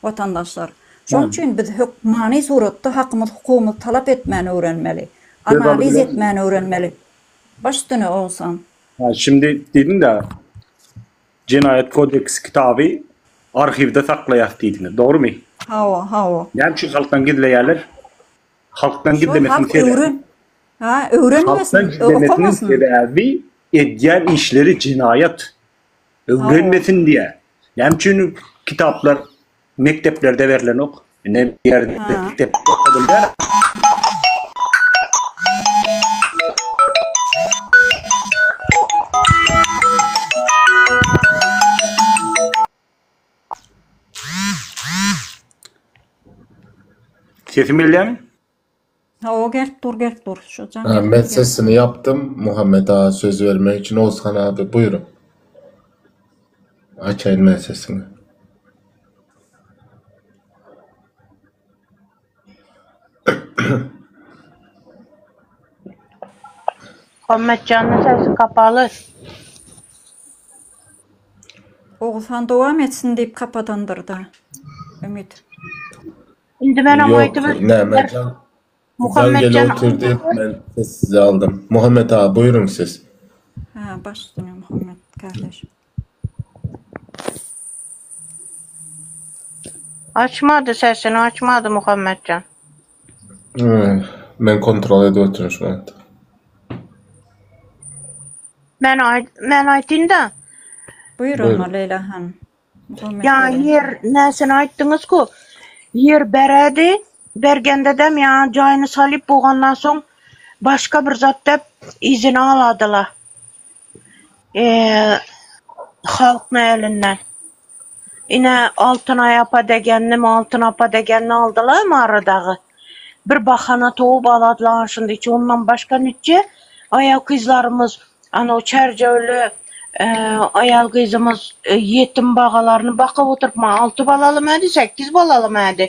watandaşlar. Şoň üçin biz hukmany suratda hakymyz, hukukymyz talap etmäni öwrenmeli, analiz etmäni öwrenmeli. Başdyny olsan. Şimdi dedin de Jenayet Kodeks kitabı arşivde saklayak dedin. Doğru mu? Hawa. Yani şu halktan gidilýärler. Halktan gidilmesini öwren. Öwrenmesin, okumasın. Sebebi edýän işleri cinayet. Öwrenmesin diye. Yani çünkü kitaplar mekteplerde verilen ok. Ne bir yerde mektep okudulýar. Sesim geldi mi? O gel dur. Şu can. Ben sesini yaptım. Muhammed Ağa söz vermek için. Oğuzhan abi buyurun. Açayım ben sesini. Muhammedcan'ın sesi kapalı. Oğuzhan devam etsin deyip kapatandırdı. Ümit. Şimdi ben Yok, amaydı Nemecan Muhammedcan Gel otur deyip ben sizi aldım. Muhammed ağa buyurun siz. Ha, baş üstüne Muhammed kardeşim. açmadı sesini açmadı Muhammedcan. Ben kontrol edip oturmuşum. Ben aytayım da. Buyur Buyurun. ona Leyla Hanım. Muhammed Ya Leyla. yer nesini ayttınız ku? Yer beredi. Bergende dem ya joyunu salıp boğandan soň başka bir zat dep izini aladılar. Halkın elinden. Yine altın ayapa degenini aldılar mı aradağı? Bir bahana toğup aladılar şimdi hiç ondan başka nütçe ayal kızlarımız ana o çerçeveli ayal kızımız yetim bağalarını bakıp oturup 6 balalı mıydı 8 balalı mıydı?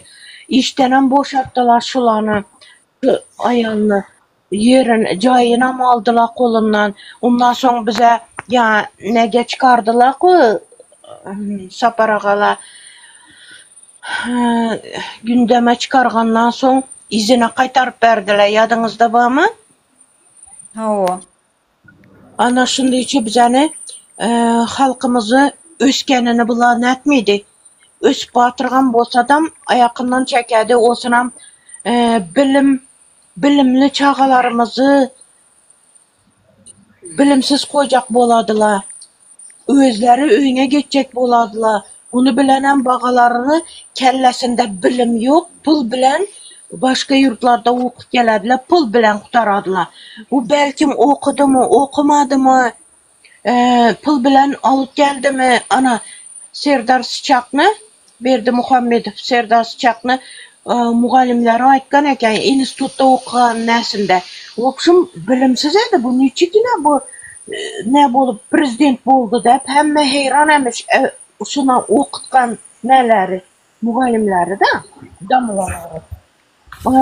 İştenen boşalttılar şulanı ayalını yerin cayına mı aldılar kolundan ondan sonra bize ya nege çıkardılar ku saparagala gündeme çıkargandan soň izine kaytarıp berdiler yadыңızda barmı? Ha o. Ana şunda içi bizani halkımızı öskenini bulan etmeydi. Ösüp batırgan bolsadam ayakından çekedi. Osunam bilimli çağalarımızı bilimsiz koyacak boladılar. Özleri öyüne geçecek boladılar. Onu bilenen bağalarını kellesinde bilim yok, pul bilen başka yurtlarda okup gelediler, pul bilen kurtaradılar. Bu belkim okudu mu, okumadı mı, pul bilen alıp geldi mi? Ana Serdar Sıçak'ını verdi Muhammedov Serdar Sıçak'ını mugallimleri aytgan eken institutda okuyan nesinde. Okşum bilimsiz edi bu niçikine bu ne bolup prezident boldu dep hemme heyran emiş şuna okutkan neleri mugallimleri da damlaları.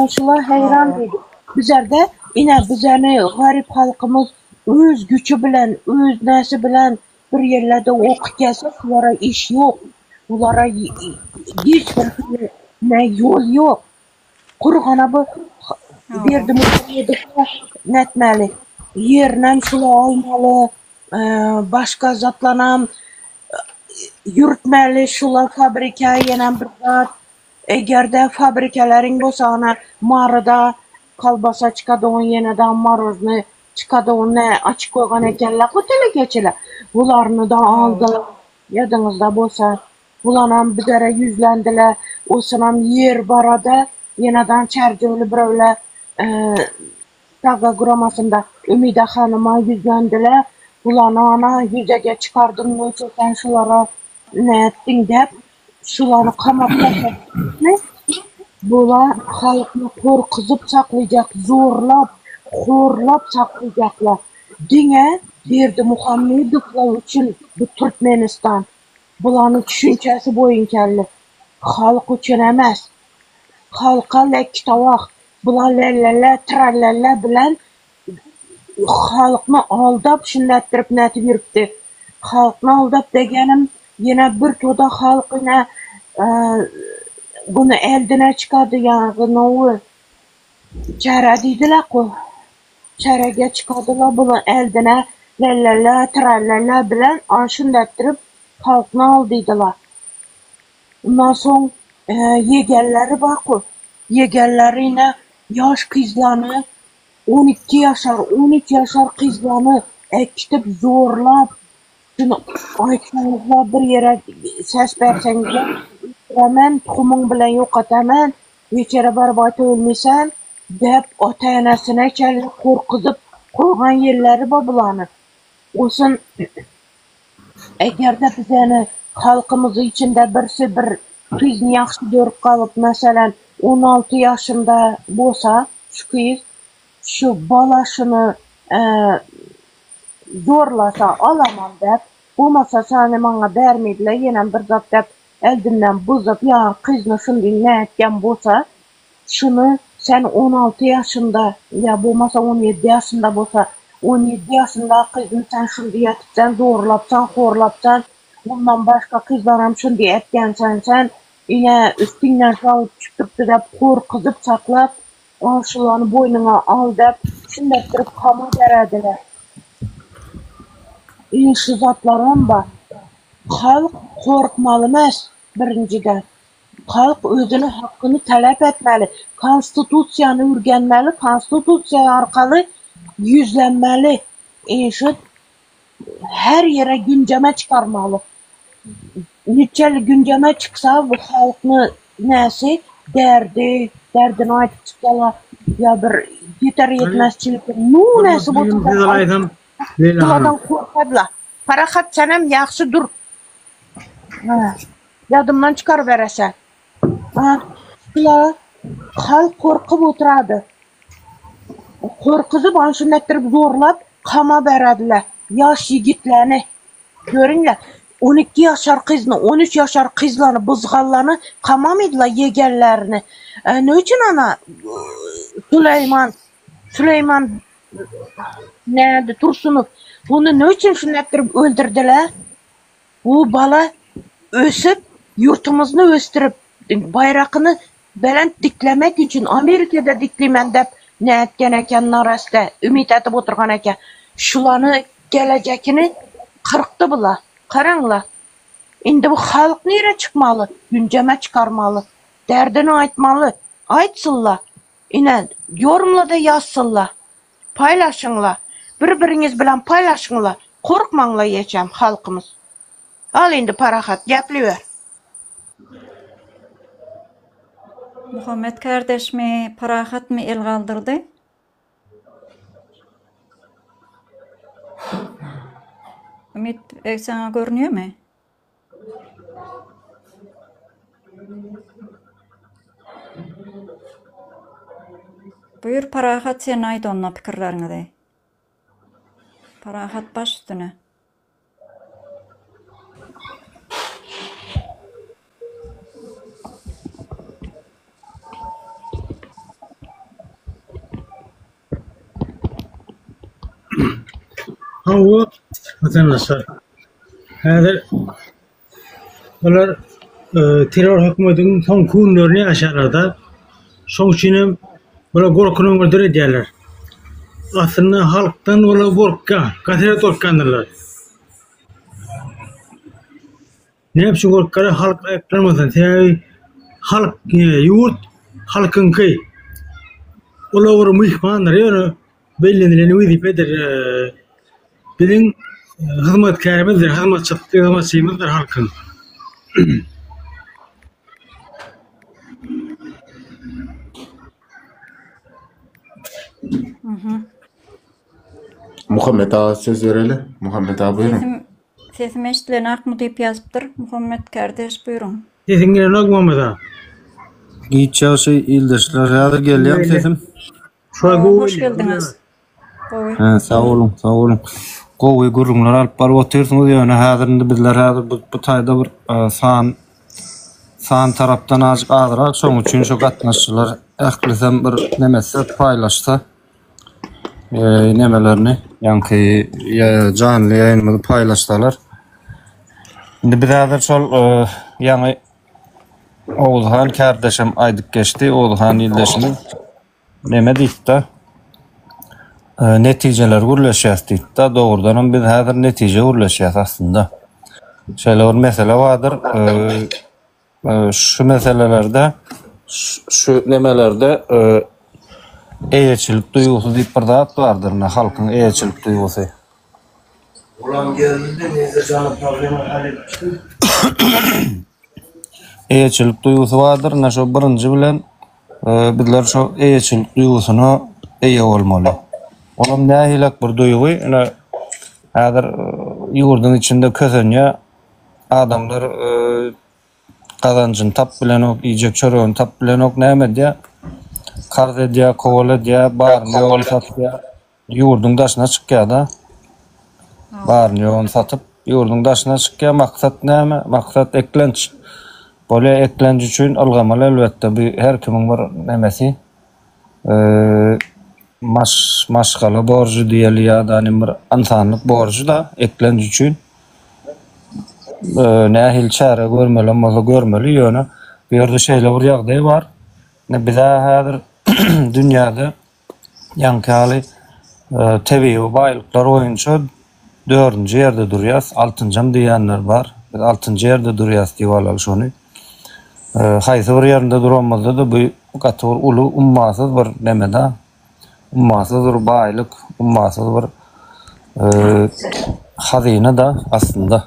Şular heyran dedi. Bizerde yine bizeni garip halkımız öz gücü bilen, öz nesi bilen bir yerlerde okut gelse şulara iş yok. Bunlara hiçbir ne yol yok. Kurgana bu verdi Muhammedov'a netmeli. Yerden şula almalı, başka zatlanam yürütmeli şula fabrika yenen bir zat. Eğer de fabrikalerin bolsa marada kalbasa çıkadı on yeniden marozunu çıkadı onu açık koygan ekenler otele geçiler. Bularını da aldılar. Yadınızda bolsa bulanam bir kere yüzlendiler. O sınam yer barada yeniden çerçeveli böyle Taga Gramasında Ümide Hanım'a yüzlendiler. Bulanı ana yüzege çıkardın mı sen şulara ne ettin dep şuları kamakta ne? Bula halkını korkuzıp saklayacak, zorlap, horlap saklayacaklar. Dine verdi Muhammedovlar için bu Türkmenistan. Bulanın düşüncesi boyunkelli. Halk için emez. Halka lektavak. Bula lellele, trallele bilen halkını aldap şinlettirip netip yürüptü. Halkını aldap degenim yine bir toda halk yine bunu eldine çıkardı yani o çare deydiler ko. Çarege çıkardılar bunu eldine lellele, trallele bilen şinlettirip halkını aldıydılar. Ondan sonra yegerleri bak ko. Yegerleri yine yaş kızlarını 12 yaşar, 13 yaşar kızlarını ekitip zorlap şunu aytsanızlar bir yere ses bersengizler hemen tuğumun bilen yok atamen geçere barıp ayta ölmesen dep ota-enasine çelip korkuzıp koygan yerleri babulanı. Olsun eğer de bizeni halkımızı içinde birisi bir kızını yaxşı görüp kalıp mesela 16 yaşında bolsa şu kız şu balaşını zorlasa alamam dep olmasa seni bana vermediler yine bir zat dep eldinden buzap ya kızını şimdi ne etken bolsa şunu sen 16 yaşında ya olmasa 17 yaşında bolsa 17 yaşında kızını sen şimdi yatıpsan zorlapsan horlapsan ondan başka kızlarım şimdi etken sen yine üstünden salıp çıkıp dep korkuzup saklap Şulanı boynuna al dep, şundettirip kama berediler. Şu zatlarım var. Halk korkmalı emas birinciden. Halk özünü hakkını talep etmeli. Konstitusiyanı öğrenmeli. Konstitusiya arkalı yüzlenmeli. Şu her yere gündeme çıkarmalı. Neçeli gündeme çıksa bu halkını nesi derdini aytıp çıksalar ya bir yeter yetmezçilik nu nesi bu Bulardan korkadılar. Parahat senem yaxşı dur. Yadımdan çıkar veresen. Halk korkup oturады. Korkuzu bana şundettirip zorlap kama berediler. Yaş yigitlerini. Görünler. 12 yaşar kızını, 13 yaşar kızlarını, bızgallarını kamamaydılar yegerlerini. Ne için ana Süleyman nerede Tursunov bunu ne için şundettirip öldürdüler? Bu bala ösüp yurtumuzunu östürüp bayrakını belent diklemek için Amerika'da diklemen dep ne etken eken narasta ümit etip oturgan eken şulanı gelecekini kırıktı bula. Karangla. Indi bu halk nere çıkmalı? Günceme çıkarmalı. Derdini aytmalı. Aytsınlar. İnen yorumla da yazsınlar. Paylaşınlar. Birbiriniz bilen paylaşınlar. Korkmanla yaşam halkımız. Al indi Parahat gaplıver. Muhammed kardeş mi, Parahat mı el kaldırdı? Ümit sana görünüyor mu? Buyur Parahat, sen ayt onunla fikirlerini de. Parahat baş üstüne. O vatandaşlar. Hadi bunlar terör hükümetinin son kunlarını aşağıda. Son için böyle korkunun öldürü diyorlar. Aslında halktan böyle korkka, katire korkkanırlar. Ne yapsın korkkarı halk ayaklanmasın. Yani halk yurt halkın köy. Ola olur mihmanlar yani belirlendiğini vizifedir. Bizim hizmetkarımızdır, hizmetçimizdir halkın. Muhammed Ağa söz verelim. Muhammed Ağa buyurun. Sesim eşitlerini akmı deyip yazıptır. Muhammed kardeş buyurun. Sesin gelen yok Muhammed Ağa. Gitçe şey ildeşler hazır geliyem sesim. Hoş geldiniz. Sağ olun, sağ olun. Gowy gurrunlar alıp barıp otursunuz yani hazırında bizler hazır bu tayda bir san taraftan azıcık ağırak son üçün şu katnaşçılar ählisem bir nemesi paylaşsa nemelerini yankı canlı yayınımızı paylaştılar. Şimdi bir daha da sol yani Oğuzhan kardeşim aydık geçti. Oğuzhan ildeşimiz neme deyip de neticeler gürleşiyaz deyip de doğrudan biz hazır netice gürleşiyaz aslında. Şöyle bir mesele vardır. Şu meselelerde şu nemelerde eyeçilik duygusu deyip bir dağıt vardır. Halkın eyeçilik duygusu. Ulan geldiğinde neyse canım problemi halletmiştim. Eyeçilik duygusu vardır. Şu birinci bilen bizler şu eyeçilik duygusunu eye olmalı. Onun ne hilak bir duygu. Hazır yurdun içinde kösünce adamlar kazancın tap bilen ok, yiyecek çorağın tap bilen ok neyme diye karz ediyor, kovala diye, bağırını yol satıp yurdun daşına çıkıyor da bağırını yol satıp yurdun daşına çıkıyor. Maksat neyme? Maksat eklenç. Böyle eklenç için algamalı elbette. Her kimin var nemesi maşgalı borcu diyeli ya da bir insanlık borcu da eklenç için nehil çare görmeli, malı görmeli yönü bir yerde şeyle bir yağdığı var. Ne bir daha hazır dünyada yankali tebii baylıklar oyuncu 4. yerde duruyoruz. 6. diyenler var. 6. yerde duruyoruz diyorlar şunu. Haysi bir yerinde duramazdı da bu kadar ulu ummasız bir demede. Ummasız bir baylık, ummasız bir hazine da aslında.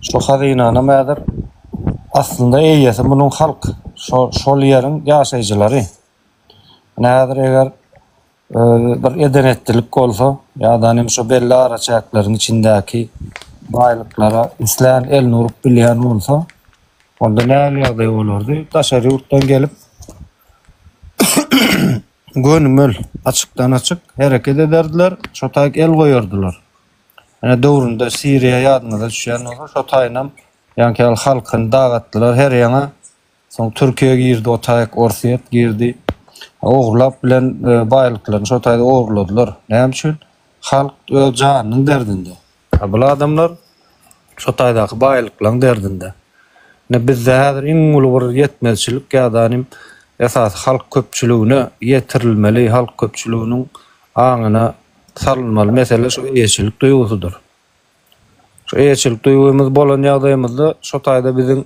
Şu hazinana mäder aslında eýesi bunun halk, şol yerin ýaşaýjylary. Näder eger bir edenetlik bolsa, ýa-da şu belli araçaklaryň içindäki baýlyklara isläň el nurup bilýän bolsa, onda näme ýagdaý bolardy? Taşary ýurtdan gelip gönümel açykdan açyk hereket ederdiler, şotaýyk el goýardylar. Ana döwründe Siriýa ýadyna da düşýän bolsa, şotaýnam ýanki halkyny dagatdylar her ýana. Soň Türkiýe girdi, otaýyk Orsiýet girdi. Oğurlap bilen baýlyklaryny şotaýda oğurladylar. Näme üçin? Halk öz janynyň derdinde. Bu adamlar şotaýdaky baýlyklaryň derdinde. Ne bizde häzir iň uly bir ýetmezçilik ýa-da esas halk köpçüligine ýetirilmeli, halk köpçüliginiň aňyna salynmaly mesele şu eýetçilik duýgusudur. Şu eýetçilik duýgumyz bolan ýagdaýymyzda şotaýda biziň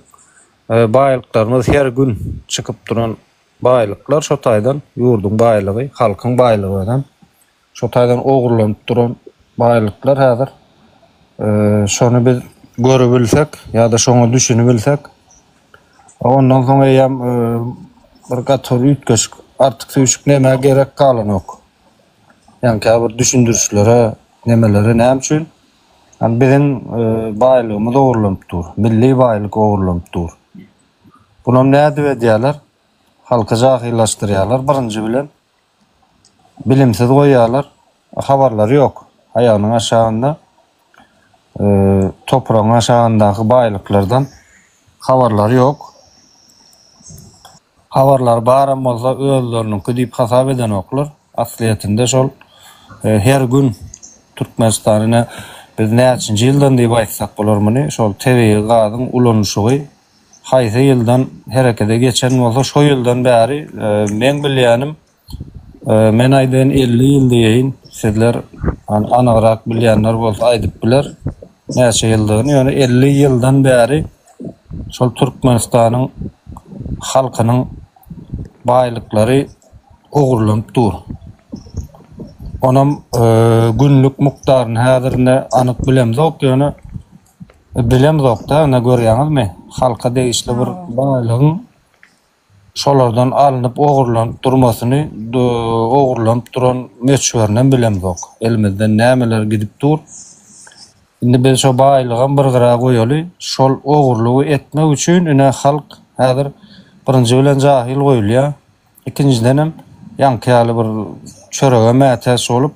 baýlyklarymyz her gün çykyp duran baýlyklar şotaýdan ýurdun baýlygy, halkyň baýlygydan şotaýdan ogurlanyp duran baýlyklar häzir şonu biz görebilsek ýa-da şoňa düşünebilsek ondan soň ýam bir gator ýetgeş artyk süýşük näme gerek galanok. Yani bir düşündürüşlere, nemelere näme üçin? Yani bizim baýlygymyz ogurlanyp dur, milli baýlyk ogurlanyp dur. Buna näde edýärler? Halka jahillaşdyrýarlar birinji bilen. Bilimsiz goýýarlar, habarlary ýok. Aýanyň aşagynda toprağın aşağındaky baýlyklardan habarlary ýok. Habarlar baram bolsa özleriniň diýip hasap eden oklar. Asliýetinde şol her gün Türkmenistanyna biz näçinji ýyldan diýip aýtsak bolarmyny? Şol tebii gazyň ulanşygy haýsy ýyldan herekete geçen bolsa şo ýyldan bäri men bilýänim men aýdyn 50 ýyl diýeýin. Sizler anagrak bilýänler bolsa aýdyp biler. Näçe ýyldygyny, ýani 50 ýyldan bäri şol Türkmenistanyň halkynyň baýlyklary ogurlanyp dur. Onam günlük mukdaryny häzirne anyk bilemzok, ýöne bilemzok da, ne görýäňizmi? Halka degişli bir baýlygyň şolardan alınıp ogurlanyp durmasyny, ogurlanyp duran meçhurlardan bilemzok. Elimizden nämeler gidip dur. Indi biz şo baýlygy bir gyra goýaly, şol ogurlugy etmek üçin ine halk häzir birinji bilen jahil goýulýar. Ikinciden hem ýankyýaly bir çörege mätäs olup,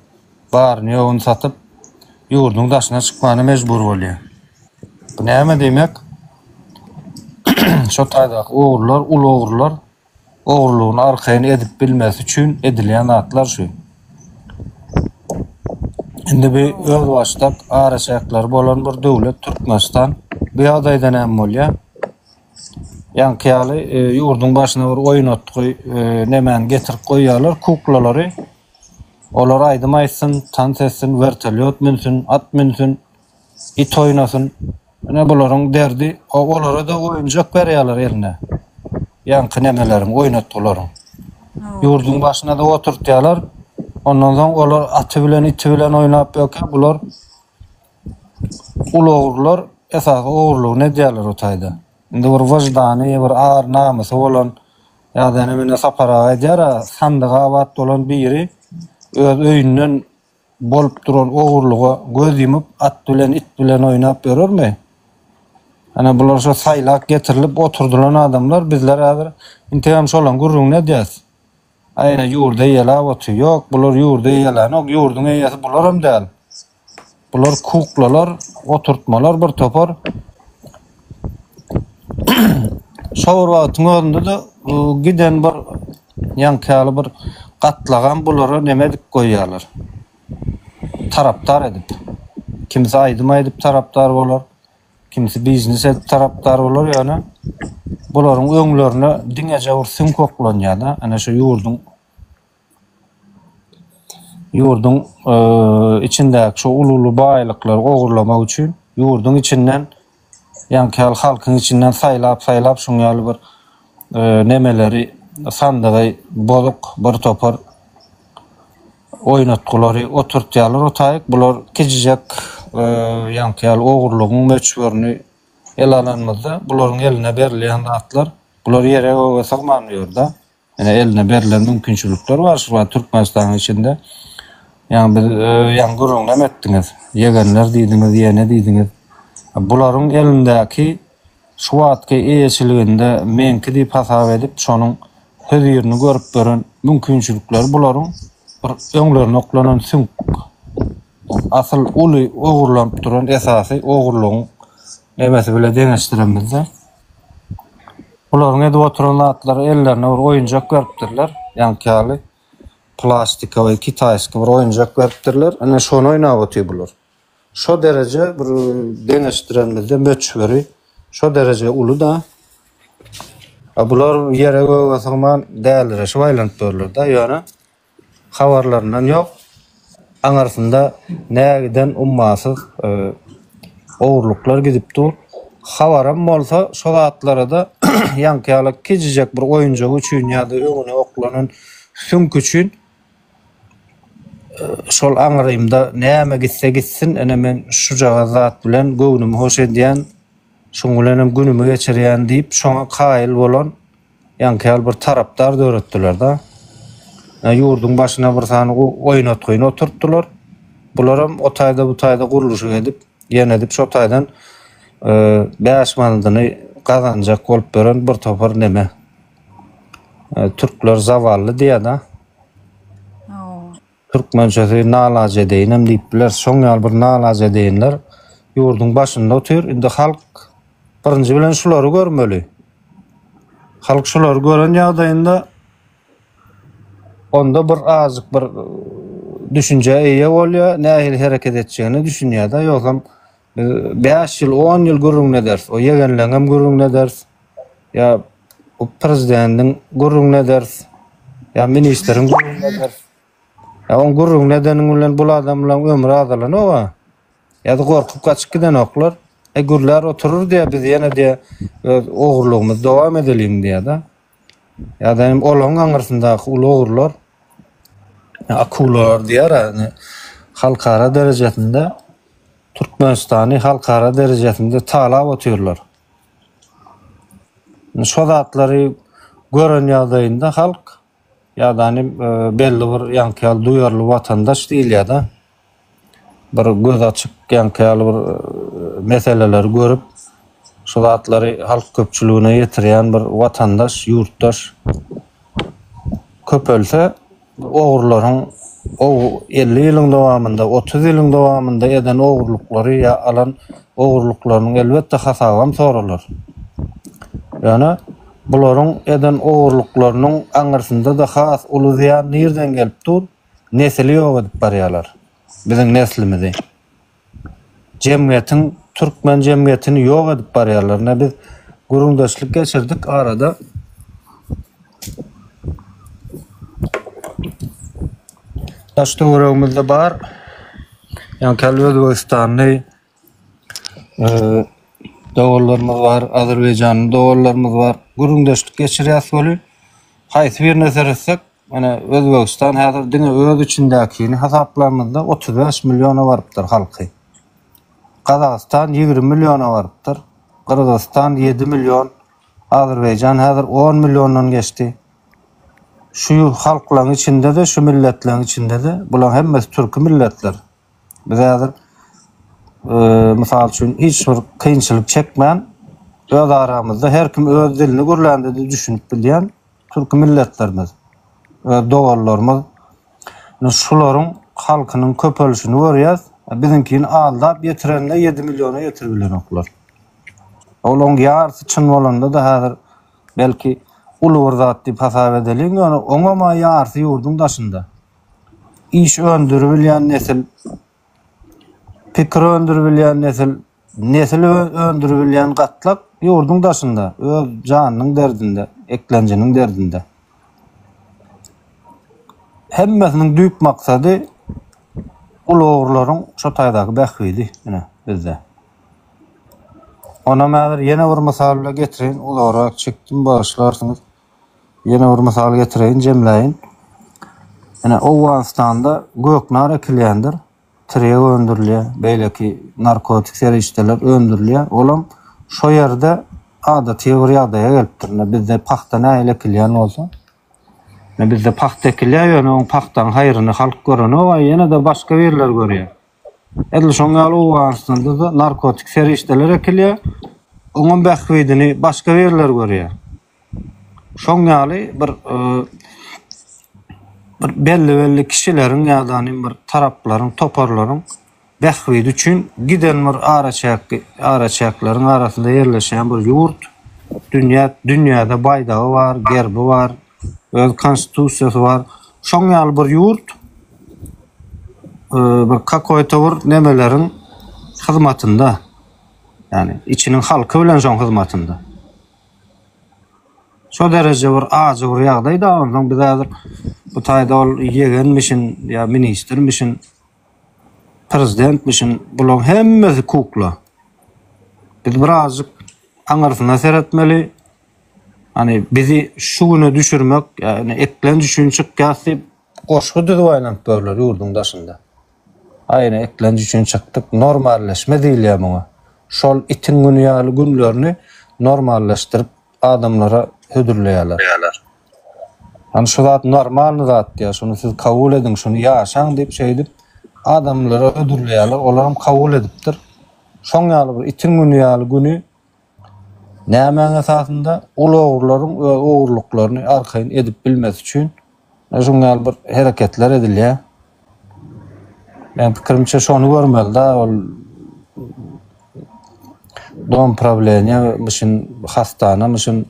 baryny ýogyn satyp, ýurdun daşyna çykmany mejbur bolýar. Bu näme demek? Şo taýdaky ogurlar, ulu ogurlar, ogurlugyny arkaýyny edip bilmesi üçin edilýän atlar şu. Indi bir öz başdak araçaklar bolan bir döwlet Türkmenistan bu ýagdaýda näme bolýar? Ýankyýaly ýurdun başyna bir oýnatgy nemen getirip goýýarlar, kuklalary. Olar aýdym aýtsyn, tans etsin, vertolyot minsün, at minsün, it oýnasyn. Ene bularyň derdi, olara da oýunjak berýärler eline. Ýanky nemeleriň oýnatgylary. Ýurdun başyna da oturtýarlar. Ondan soň olar aty bilen, iti bilen oýnap ýöke, bular ulu ogurlar esas ogurlugy ne diýerler o taýda. Indi bir wyjdany, bir ar namysy bolan ýa-da näme sapara edýär, sandyga awat bolan biri öz öýünden bolup duran ogurluga göz ýumyp at bilen, it bilen oýnap berermi? Ana bular şo saýlak getirilip oturdulan adamlar, bizler häzir intigam şolan gurrun ne diýäs? Aýna ýurda ýela otur. Ýok, bular ýurda ýelenok, ýurdun eýesi bular hem däl. Bular kuklalar, oturtmalar bir topar. Şowur wagtyň özünde de giden bir ýankyýaly bir gatlagan bulary neme dip goýýarlar. Tarapdar edip. Kimisi aýdym aýdyp tarapdar bolar, kimisi biznes edip tarapdar bolar, ýani bularyň öňlerine diňeje bir süm koklanýar da, ana şu ýurdun yurdun içindäki şu ululu baýlyklary gogurlamak üçin yurdun içinden ýanky halkyň içinden saýlap şoň ýaly bir nemeleri sandygy bolup bir topar oýnatgulary oturtýarlar otaýyk bular kijijek ýanky ýaly ogurlygyň möçberini el alanmazda bularyň eline berilýän atlar bular ýere we sagmanýar da. Yani eline berilen mümkinçilikler var şu an Türkmenistan'ın içinde. Yani bir gurunlam etdiniz. Yegenler diýdiňiz, ýene diýdiňiz. Buların elindäki şu wagtky eýeçiliginde menki diýip hasap edip şonuň höz ýerini görüp beren mümkinçilikler bularyň bir öňlerine oklanan sünk. Asıl uly ogurlanıp duran esasy ogurlugyň nemesi bile deňeşdiremizde. Bularyň edip oturan atlary ellerine bir oýunjak beripdirler. Ýanky plastika we kitayski bir oýunjak beripdirler. Ana şonu oýnap otýar bular. Şo derece bir deňeşdiremizde möçberi şo derece uly da. Bular ýere we sagman dälere şu aýlanyp berler da ýöne habarlaryndan ýok. Aňarsynda nägiden ummasyz ogurluklar gidip dur. Habaram bolsa şol atlara da ýanky ýaly kijijek bir oýunjak üçin ýa-da öňüne oklanan sünk üçin şol aňyrymda näme gitse gitsin ene men şu jaga zat bilen göwnümi hoş edýän şoň bilen hem günümi geçirýän diýip şoňa kaýyl bolan ýanky ýaly bir tarapdar döretdiler da. Ýurdun başyna bir sany oýnatgyny oturtdylar. Bular hem o taýda bu taýda guruluşy edip ýene edip şo taýdan 5 mandyny gazanjak bolup beren bir topar neme. Türkler zavally diýär da. Türkmençesi nalaje deýinem diýipler. Şoň ýaly bir nalaje deýinler. Ýurdun başynda otur. Indi halk birinji bilen şulary görmeli. Halk şulary gören ýagdaýynda onda bir azyk bir düşünje eýe bolýar, nähili hereket etjegini düşünýär da. Ýoksam 5 ýyl, 10 ýyl gurrun ders. O ýegenleňem gurrun ders. Ya o prezidentiň gurrun ders. Ya ministeriň gurrun ders. Ya on gurrun nedeniň bilen bul adam bilen ömrü azalanyp ya da gorkup kaçyp giden oklar. Gürler oturur diye biz ýene diye ogurlugymyz dowam edelim diye da. Ya da olaň aňyrsyndaky uly ogurlar akular diýär ýani halkara derejesinde Türkmenistany halkara derejesinde talap otyrlar. Şo zatlary gören ýagdaýynda halk ýa-da belli bir ýanky ýaly duyarly watandaş diýilýär da. Bir göz açyp ýanky ýaly bir meseleler görüp şo zatlary halk köpçüligine ýetirýän bir watandaş, ýurtdaş köpelse ogurlaryň o 50 ýylyň dowamında, 30 ýylyň dowamında eden ogurluklary ýa alan ogurluklarynyň elbetde hasabam soralar. Ýani bularyň eden ogurluklarynyň aňyrsynda da has uly ziýan nerden gelip dur? Nesli ýok edip barýarlar. Biziň neslimizi. Jemgyýetiň türkmen jemgyýetini ýok edip barýarlar. Ne biz gurundaşlyk geçirdik arada. Taş döwregimizde bar. Ýani Özbegistanyň dowlarymyz var, Azerbaýjanyň dowlarymyz var. Gurundaşlyk geçirýäs bolup haýsy bir näse etsek, mana Özbegistan häzir diňe öz içindäkini hasaplamanda 35 milyona barypdyr halky. Kazakistan 20 milyona barypdyr. Kırgızstan 7 milyon, Azerbaýjan häzir 10 milyondan geçdi. Şu halklaryň içinde de, şu milletleriň içinde de, bular hemmesi türk milletler. Biz häzir misal üçin hiç bir kynçylyk çekmän, öz aramyzda her kim öz dilini gürlendi diýip düşünüp bilýän türk milletlerimiz. Dowallarymyz. Şularyň halkynyň köpelişini görýäs. Bizinkini aldap ýetirenle 7 milyona ýetirbilen oklar. Olaň ýarysy çyn bolanda da häzir belki uly bir zat diýip hasap edeliň, ýani oňama ýarysy ýurdun daşynda. İş öndürüp bilýän nesil, pikir öndürüp bilýän nesil, nesil öndürüp bilýän gatlak ýurdun daşynda, öz janynyň derdinde, eklenjiniň derdinde. Hemmesiniň düýk maksady ulugurlaryň şo taýdaky bähwidi ine bizde. Ona mäder ýene bir mysal getirin, ulugrak çekdim başlarsyňyz. Ýene bir mysal getirin, jemläýin. Ine Awganistanda göknar ekilýändir. Tireye öndürilýär, beýleki narkotik serişdeler öndürilýär. Olam şo ýerde adaty bir ýagdaýa gelipdir. Bizde paxta näle ekilýän bolsa, bizde paxta ekilýär, ýöne o paxtaň haýryny halk görenok, ýene de başga ýerler görýär. Edil şoňa Awganistanda da narkotik serişdeler ekilýär, oňun bähwidini başga ýerler görýär. Şoňa bir belli kişilerin ýa-da bir taraplaryň, toparlaryň bähwidi üçin giden bir araçaklaryň arasynda ýerleşen bir ýurt, dünýäde baýdagy bar, gerbi bar, öz konstitusiýasy bar. Şoňa bir ýurt bir kakoýta bir nemeleriň hyzmatynda, ýani içiniň halky bilen şoň hyzmatynda. Şo derece bir azy bir ýagdaý da ondan biz häzir bu taýda ol ýegenmişin ýa ministrmişin prezidentmişin bulan hemmesi kukla. Biz birazcık aňarsyna seretmeli. Hani bizi şu güne düşürmek, yani eklen düşünçük gäsip goşgy düzüwaylanıp berler ýurdun daşynda. Aýna eklen üçün çykdyk, normalleşme diýilýär muňa. Şol itin günýaly günlerini normalleşdirip adamlara hödürleýärler. Hani şu zat normal zat diýär, şunu siz kabul edin, şunu ýaşaň diýip şeýdip adamlara hödürleýärler, olar kabul edipdir. Şoňaly bir itin günýaly güni nämeň esasynda ulugurlaryň we ogurlyklaryny arkaýyn edip bilmesi üçin şoňaly bir hereketler edilýär. Ben pikirimçe şonu görmeli da, ol doğum problemi mişin hastana mişin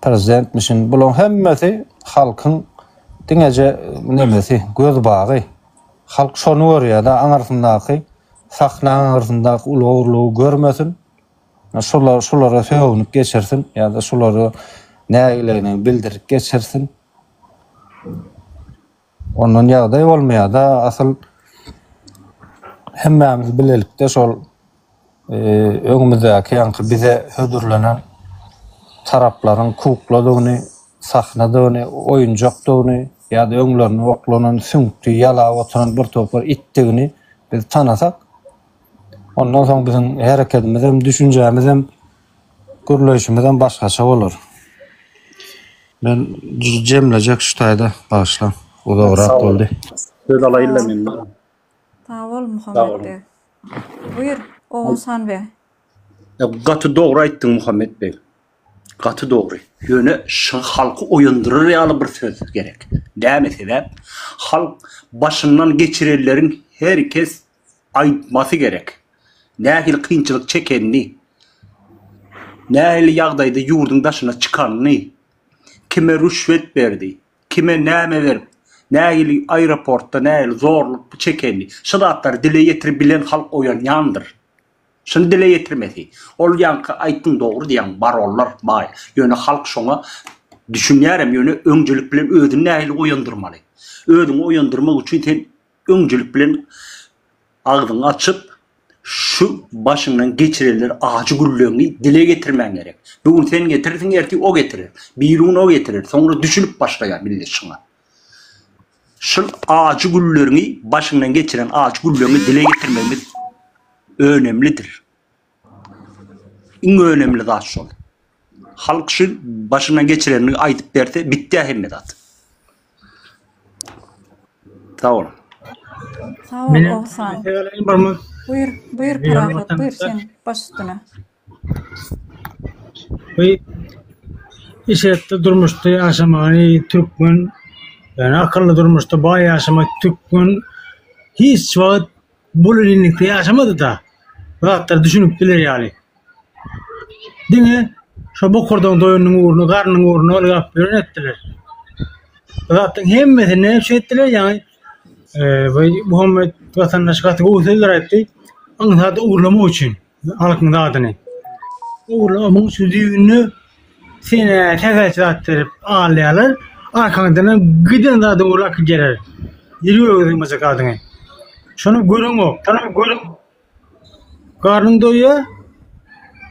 prezident mişin bulan hemmesi halkın diňeje nemesi göz bagy. Halk şonu görýär da aňarsyndaky saklanan aňarsyndaky ulugurlygy görmesin. Şolara söýünüp geçersin ýa-da şolary nägilerini bildirip geçersin. Ondan ýagdaý bolmaýar da, asyl hemmämiz bilelik de şol öňümüzdäki ýanky bize hödürlenen taraplaryň kukladygyny, sahnadygyny, oýunjakdygyny ýa-da öňlerini oklanan süňkdi ýalap oturan bir topar itdigini biz tanasak, ondan soň bizim hereketimiz hem düşünjämiz hem gürleşimiz hem başgaça bolar. Ben jemlejek şu taýda başlam. O da rak boldy. Söz alaýyllar men. Sağ ol Muhammed. Buyur, Oğuzhan Bey. Gatı doğru aýtdyň Muhammed Bey. Gatı doğru. Ýöne şu halky oýundurar ýaly bir söz gerek. Dämese halk başyndan geçirenlerin herkes aýtmasy gerek. Nähil kynçylyk çekenni, nähil ýagdaýda ýurdun daşyna çykanny, kime rüşvet berdi, kime näme berdi, nähil aeroportda nähil zorluk çekenni. Şu zatlar dile getirip bilen halk oýanýandyr. Şunu dile getirmesi. Ol ýanky aýtdyň dogry diýen barollar baý. Ýöne halk şoňa düşünýärem, ýöne öňçülük bilen özüni nähil oýandyrmaly. Özüni oýandyrmak üçin sen öňçülük bilen agdyňy açyp şu başından geçirenler ağacı güllerini dile getirmen gerek. Bugün sen getirirsin, erki o getirir. Birini o getirir. Sonra düşünüp başlayan millet şuna. Şu ağacı güllerini başından geçiren ağacı güllerini dile getirmemiz önemlidir. En önemli da şu. Halk şu başından geçirenini aytıp derse bitti ahemmedat. Sağ olun. Sağ ol Oğuzhan. Buyur Parafat, buyur sen baş üstüne. İşette durmuştu yaşamayı Türkmen, yani akıllı durmuştu bağ yaşamak Türkmen hiç vakit bululinlikte yaşamadı da. Rahatlar düşünüp bilir yani. Dine şu bokurdan doyunun uğrunu, karnının uğrunu öyle yapıyor ettiler. Zaten hemmeti ne hepsi ettiler yani. Muhammed vatandaş katı uğurlar etti. Anladı uğurlama için halkın adını. Uğurlamanın sözünü sene teferçe attırıp ağlayalar. Arkandan giden zaten uğurlak gelir. Yürüyor mesela adını. Şonu görün o. Karnın doyuyor.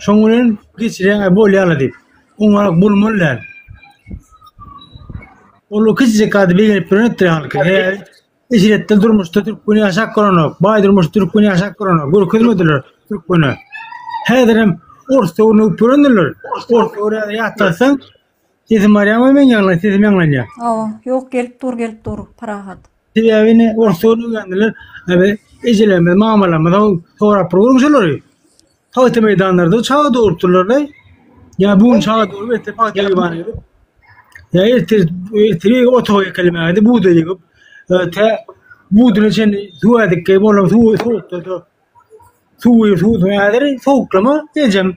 Şoňulen geçiren bolýala diýip. Oňa bulmalar. Olu kızcık adı beğenip yönettir halkı. İşirette durmuştu Türk bunu aşağı koronok. Bay durmuş Türk bunu aşağı koronok. Guru kızmediler Türk bunu. Hederim orta onu püründüler. Orta oraya yatarsan sizin Meryem'e men yanına sizin yanına. Yok gelip dur parahat. Siz evine orta onu geldiler. Abi ecelemez mamalamaz sonra program şöyle. Tavte meydanlarda çağa doğurttular. Ya bu çağa doğru ve tepak gibi bana. Ya ertiri otoya kelimeydi bu da yıkıp te bu için tuvadik ki bolam tu yani soğuklama diyeceğim.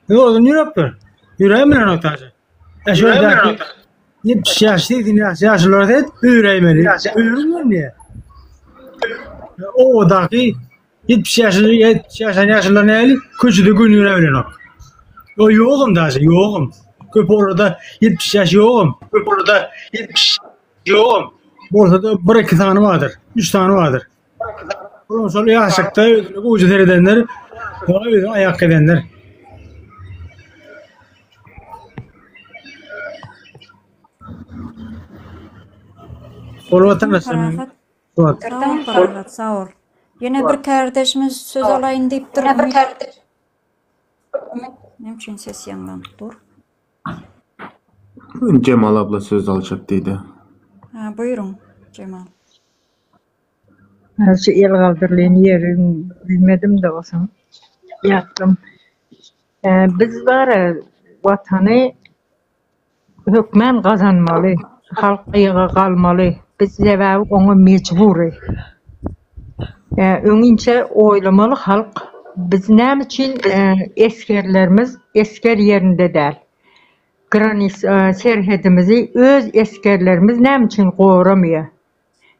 Yolun yürüptür. Yüreğimin noktası. Ya şöyle der ki 70 yaşlılar da yüreğimeli. Yürüyorum diye. O da ki 70 yaşlılar neyli? Küçüdü gün yüreğimeli nok. O yoğum da yoğum. Köp orada 70 yaş yoğum. Ortada bir iki tane vardır. 3 tane vardır. Ondan sonra yaşakta ucu edenler, ayak edenler. Ol vatandaşlar. Sağ ol. Yine bir kardeşimiz söz alayın deyip durmuş. Ne için ses yandan dur. Cemal abla söz alacak dedi. Buyurun Cemal. Şu el kaldırılan yerini bilmedim de olsun. Yaptım. Biz var vatanı hükmen kazanmalı. Halk ayağa kalmalı. Biz cevabı ona mecburi. Önce oylamalı halk. Biz ne için eskerlerimiz esker yerinde değil. Granis serhedimizi öz eskerlerimiz ne için korumaya?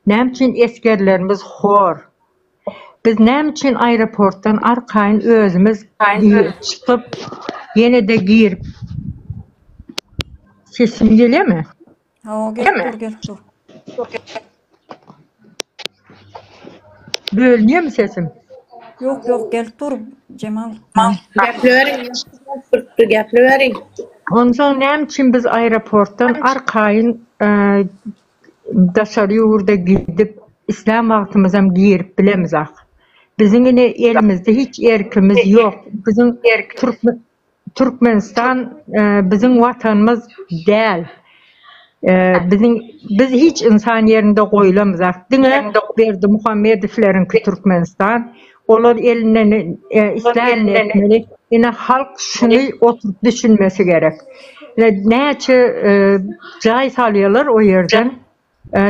Ne için eskerlerimiz hor? Biz ne için aeroporttan arkayın özümüz çıkıp yine de girip sesim geliyor mu? Gel dur. Bölünüyor mu sesim? Yok gel dur Cemal. Gepleverin. Ondan sonra ne için biz aeroporttan arkayın dışarı yurda gidip İslam vaktimize girip bilemizak. Bizim yine elimizde hiç erkimiz yok. Bizim Türkmenistan bizim vatanımız değil. Biz hiç insan yerinde koyulamızak. Dine verdi Muhammediflerin ki Türkmenistan. Onlar elinden İslam etmeli. Yine halk şunu oturup düşünmesi gerek. Ne için cahil alıyorlar o yerden.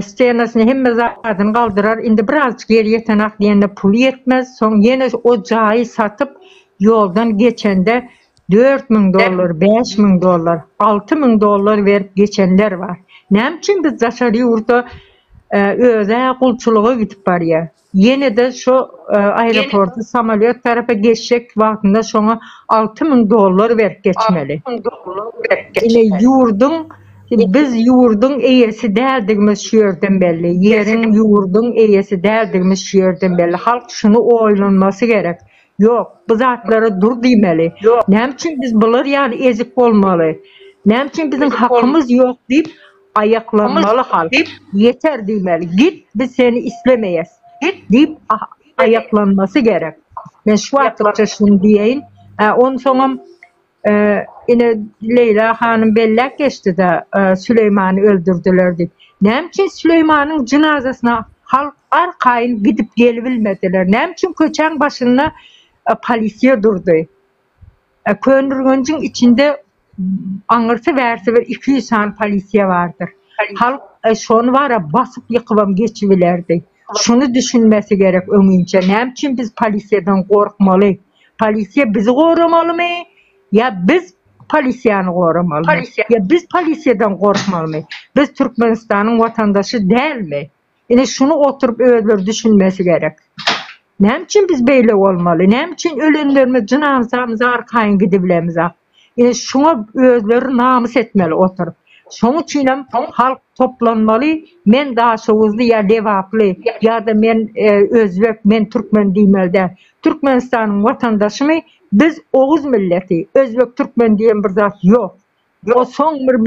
Stenasını hem zaten kaldırar. Şimdi birazcık geriye tanak diyende pul yetmez. Sonra yine o cahil satıp yoldan geçende $4.000, $5.000, $6.000 verip geçenler var. Ne için biz dışarı yurda özel kulçuluğa gidip var ya. Yine de şu aeroportu Samolyot tarafa geçecek vaktinde sonra $6.000 verip geçmeli. Yine biz yurdun eyesi değildiğimiz şu yerden belli. Yerin yurdun eyesi değildiğimiz şu yerden belli. Halk şunu oylanması gerek. Yok, bu zatlara dur demeli. Ne için biz bunlar yani ezik olmalı? Ne için bizim hakkımız yok deyip ayaklanmalı halk. Yeter demeli. Git biz seni istemeyiz. Deyip ayaklanması gerek. Ben şu attıkça şunu diyeyim. Ondan sonra yine Leyla Hanım bellek geçti de Süleyman'ı öldürdüler deyip. Ne için Süleyman'ın cenazesine halk arkayın gidip gelebilmediler? Ne için köçen başına polisiye durdu? Köndürgüncün içinde anırsı verse 200 tane polisiye vardır. Halk şunu var ya basıp yıkıvam geçivilerdi. Şunu düşünmesi gerek önce. Ne için biz polisiyeden korkmalı? Polisiye bizi korumalı mı? Ya biz polisiyanı korumalı mı? Ya biz polisiyeden korkmalı mı? Biz Türkmenistan'ın vatandaşı değil mi? Yani şunu oturup öyle düşünmesi gerek. Ne için biz böyle olmalı? Ne için ölenlerimiz cenazamıza arkayın gidebilemiz? Yani şuna özleri namus etmeli oturup. Şoň üçinem halk toplanmaly. Men daha sowuzly ya dewaply ya da men özbek, men türkmen diýmelde. Türkmenistanyň watandaşymy biz Oğuz milleti, özbek türkmen diýen bir zat ýok. O soň bir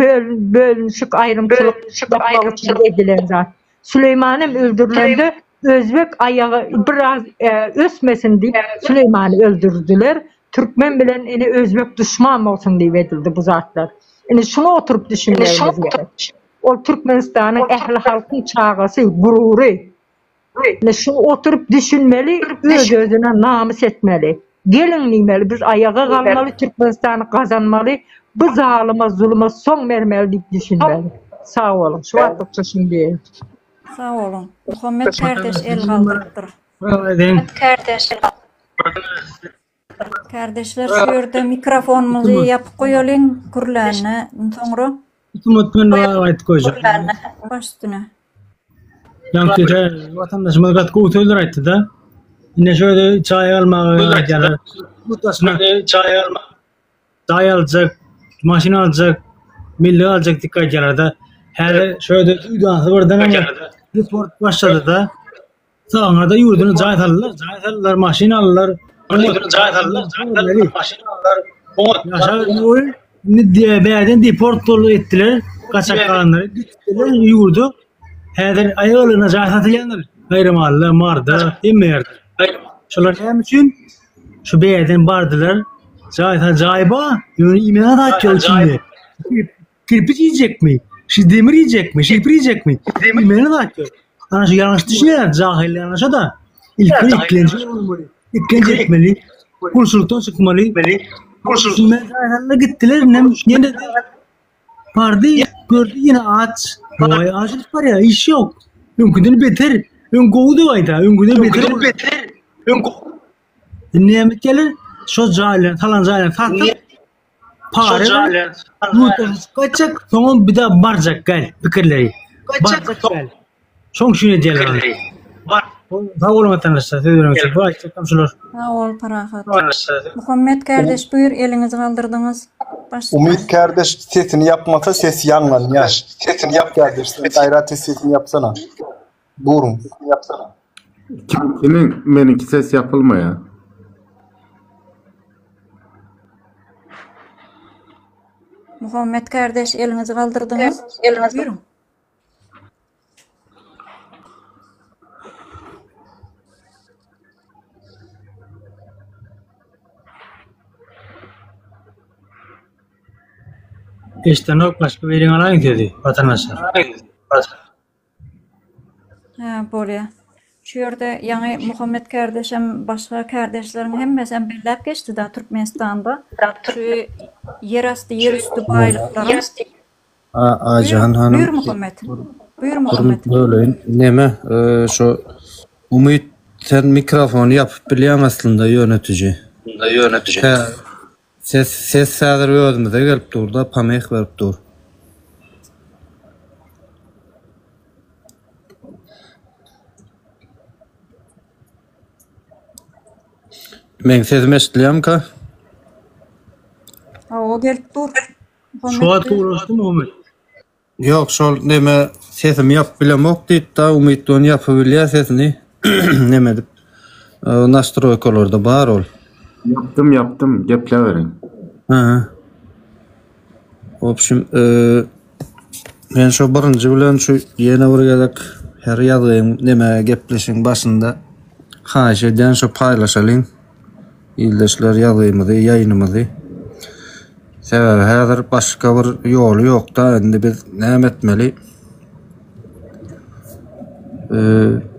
bölünşik ayrımçylyk yapmak üçin edilen zat. Süleymanym öldürilende özbek ayağı biraz ösmesin diye Süleyman'ı öldürdüler. Türkmen bilen eni özbek düşman olsun diye edildi bu zatlar. Yani şunu oturup düşünmemiz gerek. O Türkmenistan'ın ehli halkın çağası, gururu. Yani şunu oturup düşünmeli, öz özüne namus etmeli. Gelin demeli, biz ayağa kalmalı, Türkmenistan'ı kazanmalı, bu zalıma, zulüme son vermeli diye düşünmeli. Sağ olun. Şu vakitte şimdi. Sağ olun. Muhammed kardeş el kaldırıptır. Kardeşler şu yerde mikrofonumuzu yapıp koyalım kurlarına. Sonra Hükümetmen ayet koyacak. baş üstüne. Yankı vatandaşımız kat kutular ayttı da. Yine şöyle çay almağa gelir. Mutasına çay alacak, maşin alacak, milli alacak dikkat gelir de. Her şöyle uydansı buradan ama report başladı da. Sonra da yurdunu cahit alırlar, maşin alırlar. Yaşar diye beğenden deport dolu ettiler. Kaçak kalanları gittiler yurdu. Her ayağlarına cahit atılanlar. Gayrımalı, marda, emmeyerdi. Şular hem için şu beğenden bardılar. Cahiba, imana da atıyor şimdi. Kirpiç yiyecek mi? Demir yiyecek mi? Şifre yiyecek mi? İmana da atıyor. Ana şu yanlış düşünüyorlar. Cahil yanlışa da. İlklenci olmalı. İlklenci etmeli. Kursuluktan çıkmalı. Kursuluktan gittiler. Yine de vardı. Gördü yine ağaç. Vay ağaçlık var ya. İş yok. Önküden beter. Önkoğdu vayda. Önküden beter. Nimet gelir. Şu cahiller, talan cahiller tahtıp pare kaçacak, sonra bir daha baracak gel fikirleri. Baracak gel. Çok şunu diyorlar. Sağ olun vatandaşlar. Sağ ol Parahat. Muhammed kardeş buyur elinizi kaldırdınız. Umut kardeş sesini yapmasa ses yanmaz ya. Sesini yap kardeş. Gayret sesini yapsana. Buyurun. Yapsana. Benimki ses yapılmaya. Muhammed kardeş elinizi kaldırdınız. Buyurun. İşte nok başka bir yerin alayım dedi vatandaşlar. Ha böyle. Şu yerde yani Muhammed kardeşim başka kardeşlerin hemmesen bellep geçti da Türkmenistan'da. Şu yerastı yerüstü baylıkları. Ajan hanım. Buyur Muhammed. Buyur Muhammed. Böyle neme şu Umut sen mikrofonu yapıp biliyorum aslında yönetici. Ses sadır özümüze gelip durdu, pamek verip dur. Men sesimi eşitliyam ka? O gelip dur. Şu an uğraştı mı Umut? Yok, şol neme sesimi yapıp bilemok deyip da Umut onu yapabiliyor sesini. Neme deyip. Nastroykalarda bar ol. Yaptım. Geple verin. Ha. В общем, ben şu birinci bilen şu yeni vurgadak her yazayım neme gepleşin başında haş eden şu paylaşalım. İldeşler yazayımızı, yayınımızı. Sebebi hazır başka bir yolu yok da endi biz ne etmeli?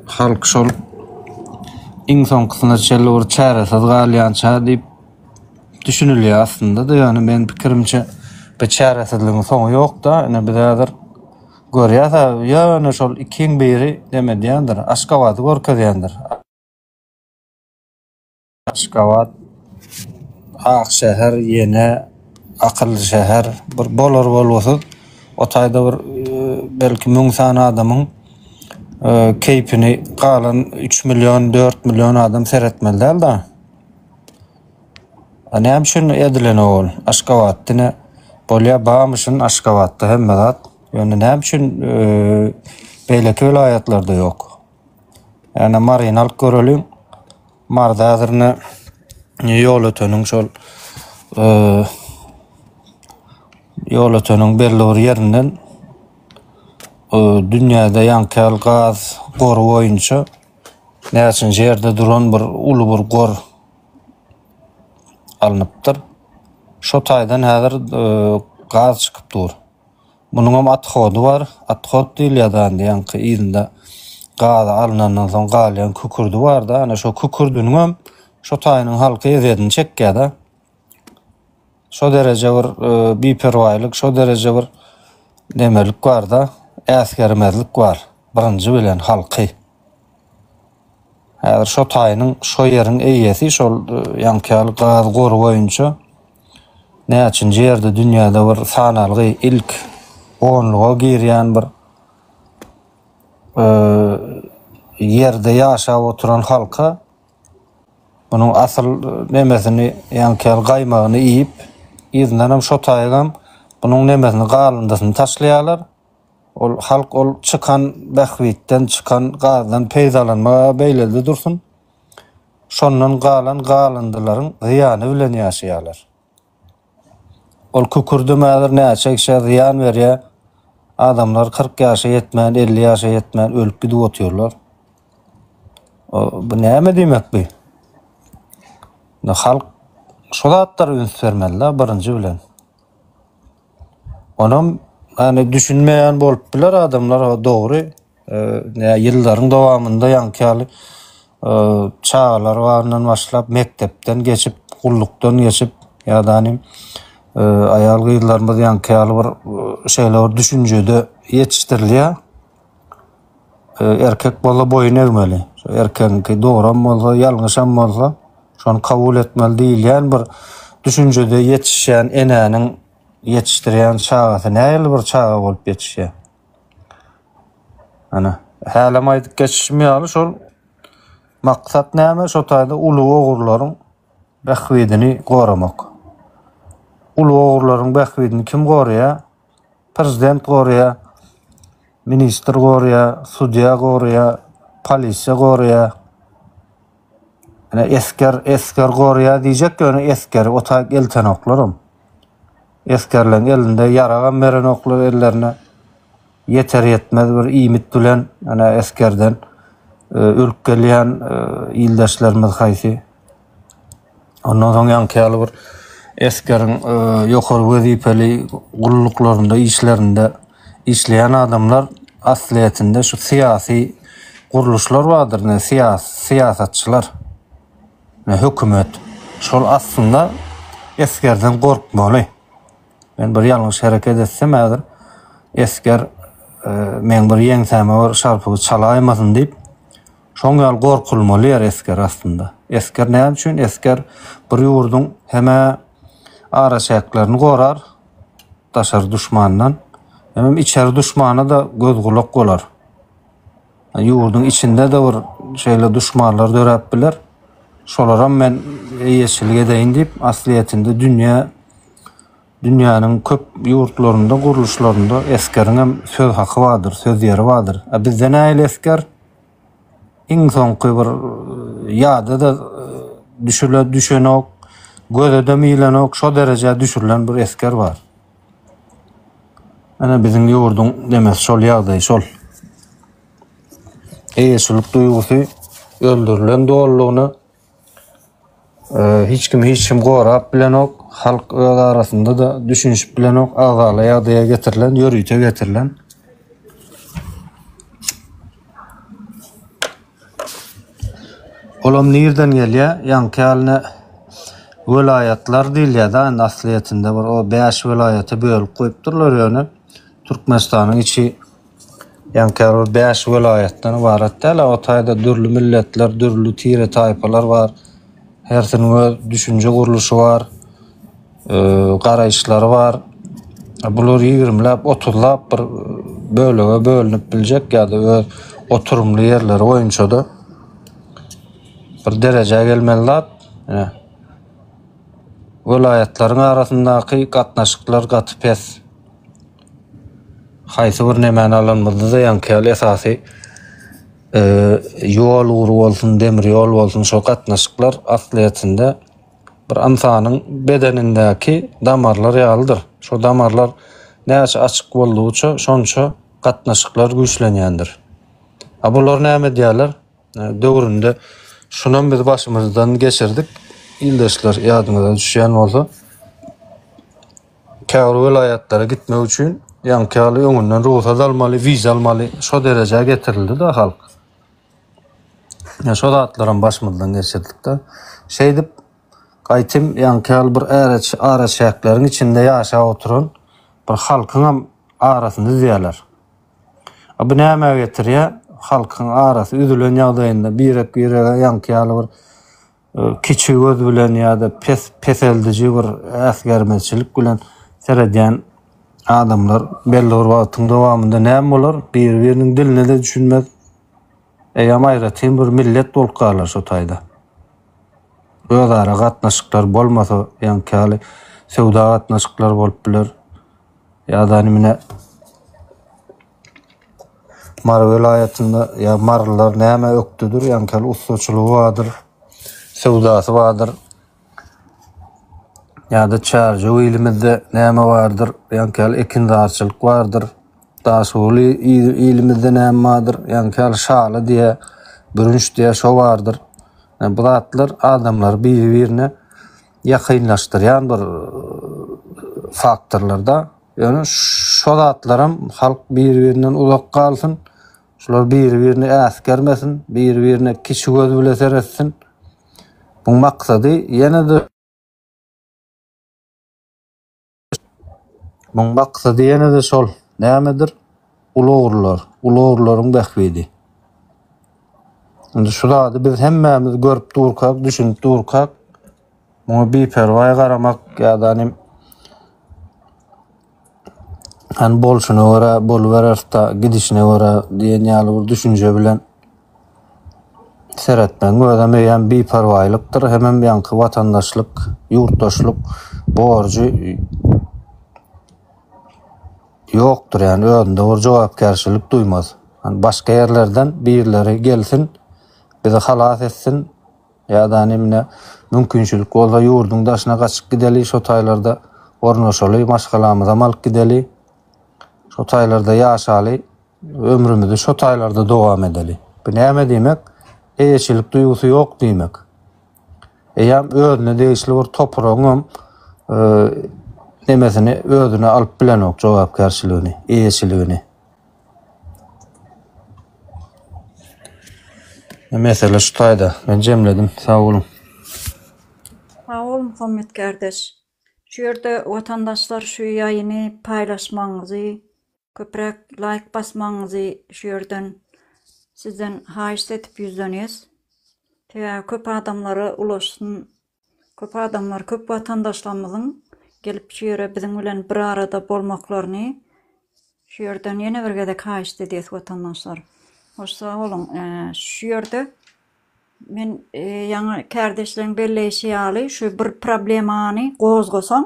Halk şol insan kısmına çelle vur çaresiz galyança deyip düşünülüyor aslında da yani ben fikrimce bir çaresizliğin sonu yok da ne bir hazır görüyorsa yani şol ikin biri demediyandır. Aşkavat'ı görkediyandır. Aşkavat Akşehir yine akıllı şehir bir bolor bolwasy o tayda bir belki 1000 tane adamın keyfini kalan 3 milyon 4 milyon adam seyretmeli değil da. Hani hem şunu edilen ol Aşkavat'tine bolya bağmışın Aşgabatda hemme zat. Yani näme üçin beýleki vilayatlarda yok. Yani marinal görelin marda hazırny yol ötönüň şol yol ötönüň belli bir ýerinden dünýäde ýankyl gaz goru boýunça näçin jerde duran bir uly bir gor alınıpdyr. Şo taýdan häzir gaz çykypdyr. Munuň hem athody bar. Athod diýilýär ýanky ýerinde gaz alynandan soň galýan kükürdi bar da, ana şo kükürdüň hem şo taýynyň halky ezedini çekýär. Şo derece bir biperwaýlyk, şo derece bir demelik bar da, äsgermezlik bar. Birinji bilen halky. Häzir şo taýynyň, şo ýeriň eýesi şol ýankyl gaz goru boýunça näçin jerde dünýäde bir sanaly ilk onluğa girýän bir ýerde ýaşap oturan halka bunuň asyl nemesini ýankyl gaýmagyny iýip ýerden hem şo taýgam bunuň nemesini galyndysyny taşlaýarlar. Ol halk ol çıkan behwitden çıkan gazdan peýdalanma beýlede dursun. Şondan galan galyndylaryň ziýany bilen ýaşaýarlar. Ol kükürdi mäzir näçe kişi ziýan berýär. Adamlar 40 ýaşa ýetmän, 50 ýaşa ýetmän ölüp gidip oturýarlar. Bu näme demek bu? Halk şo zatlar üns bermeliler birinji bilen. Onam yani düşünmeýän bolup biler adamlar dogry. Ýyllaryň dowamında ýankyly çağlar baryndan başlap mektepden geçip, gullukdan geçip ýa-da ayal gyýylarymyz ýankyly bir şeýler düşünjede ýetişdirilýär. Erkek bola boyun egmeli. Erkenki dogram bolsa, ýalňyşam bolsa, şonu kabul etmeli diýilýän bir düşünjede ýetişýän enäniň ýetişdirýän çagasy näýil bir çaga bolup ýetişýär. Ana hälam aýdyp geçişmeýär şol maksat näme? Şo taýda uly ogurlaryň behwidini goramak. Uly ogurlaryň behwidini kim gorýar? Prezident gorýar, minister gorýar, sudiýa gorýar, polisiýa gorýar. Ana esker gorýar diýjek ki, esker o taýda elten oklaram. Eskerleň elinde yaragan beren oklar ellerine yeter yetmez bir iýmit bilen ana eskerden ölüp gelýän ýyldaşlarymyz haýsy. Ondan soň ýankyly bir eskeriň ýokary wezipeli gulluklarynda, işlerinde işleýän adamlar asliýetinde şu syýasy guruluşlar bardyr, siýasatçylar, hökümet. Şol aslında eskerden gorkmaly. Ben bir ýalňyş hereket etsem häzir esker men bir ýeňseme bir şarpygy çalaýmasyn diýip şoň ýaly gorkulmaly esker aslında. Esker näme üçin? Esker bir ýurduň heme ara şäklaryny gorar daşary düşmandan. Hem içeri düşmana da göz gulak bolar. Ýurduň içinde de bir şeýle düşmanlar dörep biler. Şolaram men eýeçilik edeýin diýip asliýetinde dünýäniň köp ýurtlarynda, guruluşlarynda eskeriň hem söz haky bardyr, söz ýeri bardyr. Bizde näýil esker? Iň soňky bir ýada da düşenok, gözde miýlenok, şo derejä düşürilen bir esker bar. Ana biziň ýurduň demes şol ýagdaý şol. Eýeçilik duýgusy öldürilen doğruluğunu hiç kim gorap bilenok, halk öz arasında da düşünüş bilenok ağala ýagdaýa getirilen, ýörüýte getirilen. Olam nerden gelýär? Ýanky vilayatlar diýilýär da, asliýetinde bir o 5 vilayaty bölüp goýupdyrlar ýöne. Türkmenistanyň içi ýanky 5 vilayatdan ibaret däl, o taýda dürli milletler, dürli tire taýpalar bar. Hersiň öz düşünje guruluşy bar, garaýşlary bar. Bular 20lap, 30lap bir bölege bölünip biljek ýa-da öz oturumly ýerleri boýunça da bir derejä gelmeliler. vilayetlerin arasındaky gatnaşyklar gaty pes. Haýsy bir nemeni alınmady da ýankyýaly esasy ýol uğru bolsun, demir ýol bolsun şo gatnaşyklar asliýetinde bir insanyň bedenindäki damarlar ýalydyr. Şo damarlar näçe açyk boldugyça şonça gatnaşyklar güýçlenýändir. Bular näme diýerler? Döwründe şundan biz başymyzdan geçirdik. İldeşler ýadyňyza düşýän bolsa, käwr vilayatlary gitmek üçin ýankyýaly öňünden ruhsat almaly, wiza almaly, şo derejäge getirildi da halk. Şo zatlaryň başymyzdan geçirdik da. Şeýdip gaýtym ýankyýaly bir ara şäherleriň içinde ýaşap oturan bir halkyň arasynda diýerler. Bu näme getirýär? Halkyň arasy üzülen ýagdaýynda birek ýankyýaly bir kiçik göz bilen ýa-da peseldici bir äsgermezçilik bilen seredýän adamlar belli bir wagtyň dowamında näme bolar? Bir-biriniň diline de düşünmez. Eýam aýratyn bir millet bolup galar şo taýda. Özara gatnaşyklar bolmasa ýankyýaly sewda gatnaşyklar bolup biler. Ýa-da nimene Mar vilayetinde ya marlar näme öktüdür, ýankyýaly ustaçylygy bardyr, sewdasy bardyr. Ýa-da çarjy ilimizde näme bardyr, ýankyýaly ekindarçylyk bardyr. Daşuly ilimizde näme bardyr, ýankyýaly şaly diýe, bürünç diýe şo bardyr. Bu zatlar adamlar bir-birine ýakynlaşdyrýan bir faktorlarda. Ýöne şo zatlarym halk bir-birinden uzak kalsın. Şular bir-birini äsgermesin, bir-birine kiçi göz bile seretsin. Bu maksady ýene de şol. Nämedir? Ulugurlar, ulugurlaryň behbidi. Indi şu zady biz hemmämiz görüp durkak, düşünüp durkak. Muňa beperwa garamak ýa-da bolşuna göre, bolbererta gidişine göre diýen ýaly bir düşünje bilen seretmen göremeýän beperwaýlykdyr. Hemem ýanky watandaşlyk, ýurtdaşlyk borjy ýokdur, ýani özünde bir jogapkärçilik duýmaz. Başga ýerlerden birileri gelsin, bizi halas etsin, ýa-da nimne mümkinçilik bolsa ýurduň daşyna gaçyp gideli, şo taýlarda ornaşaly, maşgalamyza alyp gideli. Şo taýlarda ýaşaly, ömrümizi şo taýlarda dowam edeli. Bu näme diýmek? Eýeçilik duýgusy ýok diýmek. Eýam özüne degişli bir toprağım nemesini özüne alyp bilenok jogapkärçiligini, eýeçiligini. Mesele şu taýda. Ben jemledim. Sag bolun. Sağ ol Muhammed kardeş. Şu yerde vatandaşlar şu yayını paylaşmanızı, köprek like basmanızı şu yerden sizden haýyş etip yüzleniyiz. Köp adamlara ulaşsın, köp vatandaşlarımızın gelip şu yere bizim bilen bir arada bolmaklaryny şu yerden ýene bir gedek haýyş edýäs vatandaşlar. Hoş sağ olun. Şu yerde men ýa-ni kardeşleriň belleşi ýaly şu bir problemany gozgosaň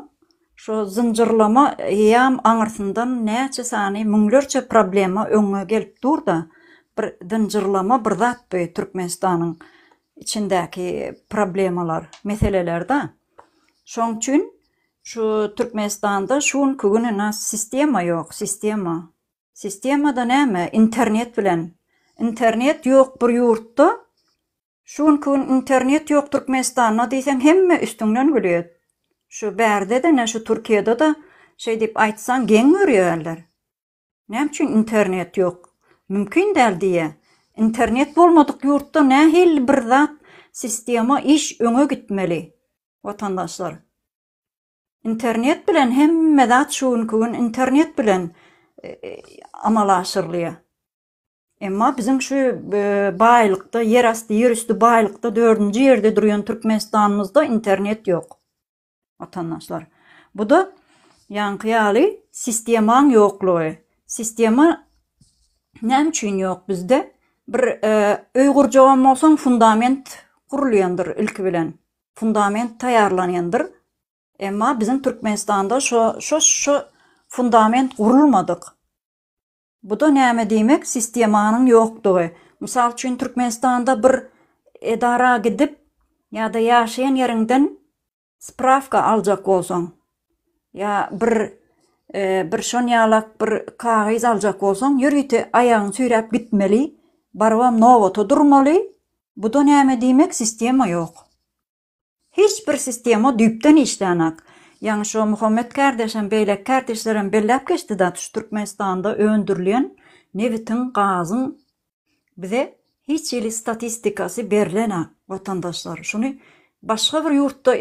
şu zincirlama ýam aňyrsyndan näçe sany müňlerçe problema öňe gelip durda. Bir zincirlama bir zat bu Türkmenistanyň içindäki problemalar, meseleler da. Şoň üçin şu Türkmenistanda şuň kugünä sistema ýok, sistema. Sistemada näme? İnternet bilen. İnternet ýok bir ýurtda. Şuň kugün internet ýok Türkmenistanda diýsen hemme üstüňden gülýär. Şu bärde de, şu Türkiýede de şey dip aýtsaň geň görýärler. Näme üçin internet ýok? Mümkin däl diýe. İnternet bolmadyk ýurtda nähil bir zat sistema iş öňe gitmeli. Vatandaşlar. İnternet bilen hemme zat şuň kugün internet bilen amalaşyrlýar. Emma bizim şu baýlykda, ýerasty, ýerüstü baýlykda 4-nji ýerde durýan Türkmenistanymyzda internet ýok. Vatandaşlar. Bu da ýankyýaly sistemaň ýoklugy. Sistema näme üçin ýok bizde? Bir öý gurjagam bolsaň fundament gurulýandyr ilki bilen. Fundament taýarlanýandyr. Emma bizim Türkmenistanda şu fundament kurulmadık. Bu da näme demek? Sistemanın yokluğu. Misal üçün Türkmenistanda bir edara gidip ya da yaşayan yerinden spravka alacak bolsaň, ya bir şonyalak bir kağız alacak bolsaň, ýürüti ayagyny süýräp gitmeli, barwam nowata durmaly. Bu da näme demek? Sistema yok. Hiçbir sistema düýpden işlenek. Yani şu Muhammed kardeşim, beylek kardeşlerim bellep geçti da Türkmenistan'da öndürülen nevitin gazın bize hiç ili statistikası berilenek vatandaşlar. Şunu başka bir yurtta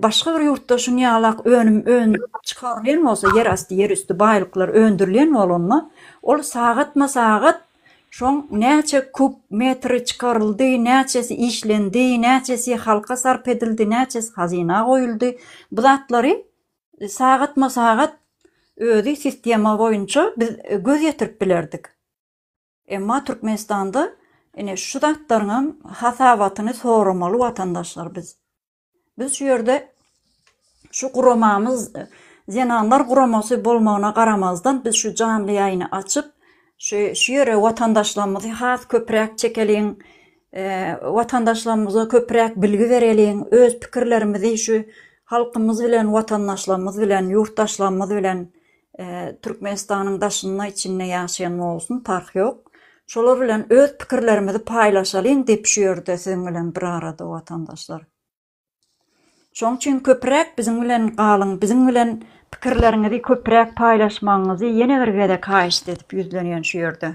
başka bir yurtta şunu yalak ön çıkarılan olsa yer astı yer üstü baylıklar öndürülen olanla ol sagatma sagat şon näçe kub metri çıkarıldı, näçesi işlendi, näçesi halka sarp edildi, näçesi hazina koyuldu. Bu zatları sagatma sagat özi sistema boyunca biz göz yetirip bilerdik. Emma Türkmenistan'da şu zatlarının hasabatını sormalı vatandaşlar biz. Biz şu yerde şu kuramamız, zenanlar kuraması bolmağına qaramazdan biz şu canlı yayını açıp şu yere vatandaşlarımızı has köprek çekelin, vatandaşlarımıza köprek bilgi verelim, öz fikirlerimizi şu halkımız bilen, vatandaşlarımız bilen, yurttaşlarımız bilen Türkmenistan'ın daşına içinde yaşayan olsun, fark yok. Şolar bilen öz fikirlerimizi paylaşalım dep şu yerde sizin bilen bir arada vatandaşlar. Şoň üçin köprek bizim bilen galyň, bizim bilen pikirlerinizi köprek paylaşmaňyzy ýene bir gede kaýyş edip ýüzlenýän şu ýerde.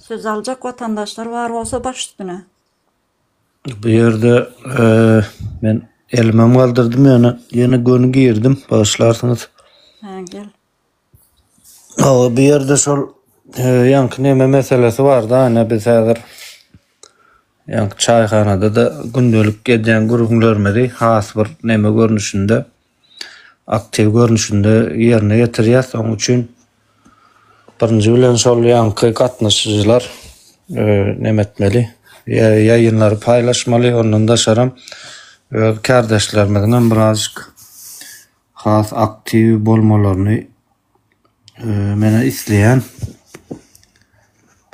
Söz aljak vatandaşlar bar bolsa baş üstüne. Bu ýerde men elmem galdyrdım ýene göni girdim. Başlarsyňyz. Ha, gel. Bu ýerde şol ýanky näme meselesi bar da, ana biz häzir ýanky çaýhanada da gündelik gedýän gurulmalarmy has bir näme görnüşinde, aktiv görnüşinde ýerine getirýär. Onuň üçin birinji bilen şol ýanky gatnaşyjylar näme etmeli? Ýayınlary paylaşmaly, ondan da şaram kardeşlerimizden birazcık has aktiv bolmalaryny mene isleýän.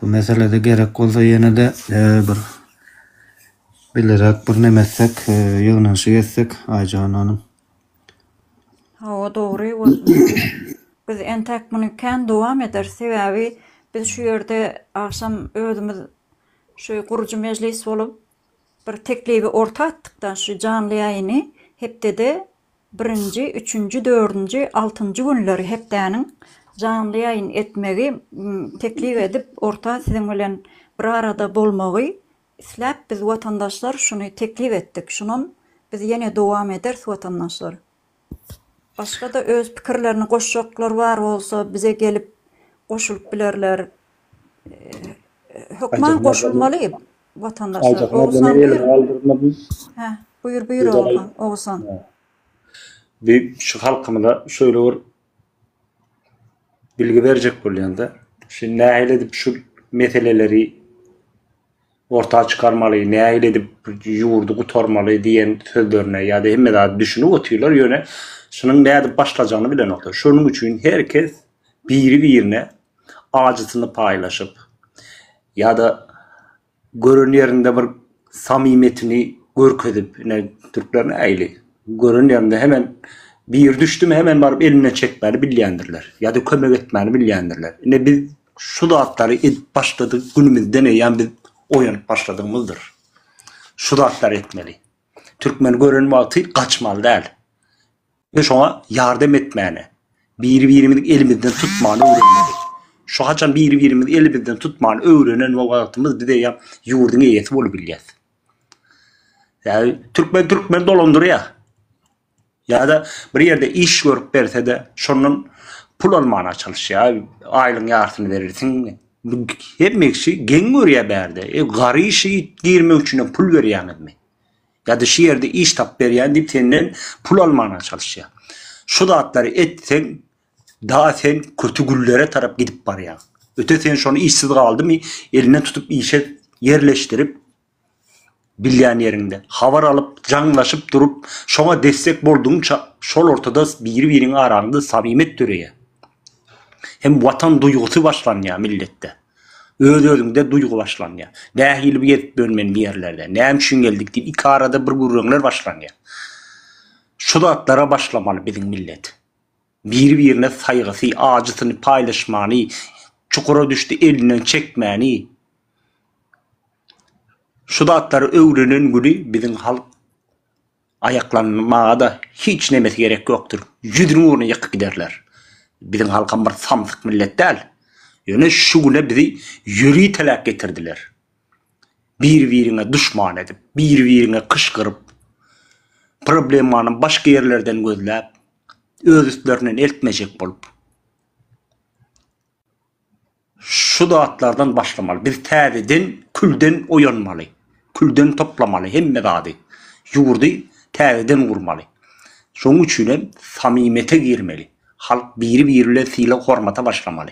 Bu meselede gerek bolsa ýene de bir bilerek bir nemesek ýygnaşy getsek Aycan hanım. Ha, doğru. Biz entek bunu kän dowam eder. Sebäbi biz şu ýerde akşam özümüz şu gurucu meclis bolup bir teklibi orta attıktan şu canlı ýaýyny hepde 1-nji, 3-nji, 4-nji, 6-njy günleri hepdäniň canlı ýaýyn etmegi teklif edip orta siziň bilen bir arada bolmagy isläp biz vatandaşlar şunu teklif etdik. Şunun biz ýene dowam eder vatandaşlar. Başka da öz pikirlerini goşjoklar bar bolsa bize gelip goşulup bilerler. Hukman goşulmaly vatandaşlar. Oğuzhan buyur. Buyur Oğuzhan. Oğuzhan. Bir şu halkımda şöyle bir bilgi verecek bolýanda. Şimdi nähil edip şu meseleleri ortaya çıkarmaly, nähil edip ýurdu gutarmaly diýen sözlerine ýa-da hemme daha düşünüp otýarlar ýöne şunun näde başlajagyny bilen oklar. Şonuň üçin herkes biri-birine acısyny paylaşıp ýa-da görün ýerinde bir samimetini görkezip, Türklerin äýli. Görün ýerinde hemen bir düşdüm hemen barıp eline çekmeli bilýändirler. ýa-da kömek etmeli bilýändirler. Biz şu daatları başladık günümizde biz oýanyp başladığımızdır. Şu daatları etmeli. Türkmen görün wagty kaçmaly däl. Ve şoňa ýardam etmäni. Bir-birimizi elimizden tutmaly öwrenmeli. Şu haçan bir-birimizi elimizden tutmaly öwrenen wagtymyz bize ýurdun eýesi bolup bilýär. Ýa Türkmen dolandyrýar. Ya da bir yerde iş görüp berse de şonun pul almana çalışýar, aýlyň ýartyny verirsin. Hepmekçi geň görýär berde. Gary işi girmek üçin pul berýärmi? Ya da şu yerde iş tap berýän diýip senden pul almana çalışýar. Şu daatları etsen daha sen kötü güllere tarap gidip barýar. Öte sen şonu işsiz galdymy, eline tutup işe yerleştirip bilýän ýerinde habar alıp, jaňlaşyp durup, şoňa destek bolduňça şol ortada biri-biriň arasynda samimet döreýär. Hem watan duýgusy başlanýar milletde. Öz-özüňde duýgu başlanýar. Nähili bir bölmen bir ýerlerde. Näme üçin geldik diýip iki arada bir gurrunlar başlanýar. Şu zatlara başlamaly biziň millet. Bir-birine saýgysy, ajysyny paýlaşmany, çukura düşdi elinden çekmäni. Şu zatları öwrenen güni biziň halk ayaklanmaga da hiç nemesi gerek yoktur. Yüzünü uğruna yakıp giderler. Bizim halkın bir samsık millet değil. Yani şu güne bizi yürüyü telak getirdiler. Bir-birine düşman edip, bir-birine kışkırıp, problemanın başka yerlerden gözlep, öz üstlerinden eltmeyecek bolup. Şu dağıtlardan başlamalı. Biz täzeden, külden oyanmalı. Külden toplamalı. Hemme dağıdı. Yurdu täzeden kurmalı. Şoň üçin hem samimete girmeli. Halk biri-biriyle sile hormata başlamalı.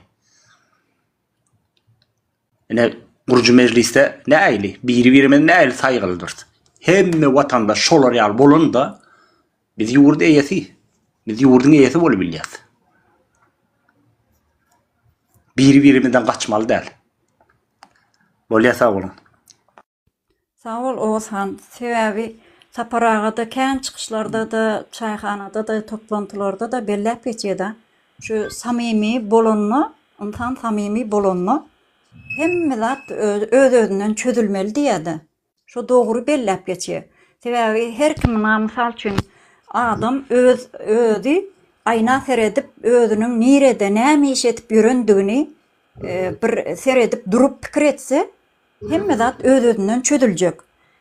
Yani Gurcu mecliste ne ayli? Biri-birine ne ayli saygılıdır. Hemme vatandaş şolar ýal bolanda biz yurdu eýesi. Biz yurdun eýesi bolup bilýäs. Bir-birimizden kaçmalı däl. Bolýa sag bolun. Sağ ol Oğuzhan. Sebäbi saparagada, kän çykyşlarda da, çayxanada da, toplantılarda da bellep geçýär. Şu samimi bolonma, ondan samimi bolonma hemme zat öz-özünden çözülmeli diýdi. Şu dogry bellep geçýär. Sebäbi her kim misal üçin adam özü ayna seredip özünüň nirede näme iş etip ýörendigini bir seredip durup pikir etse hemme zat öz-özünden çözüljek.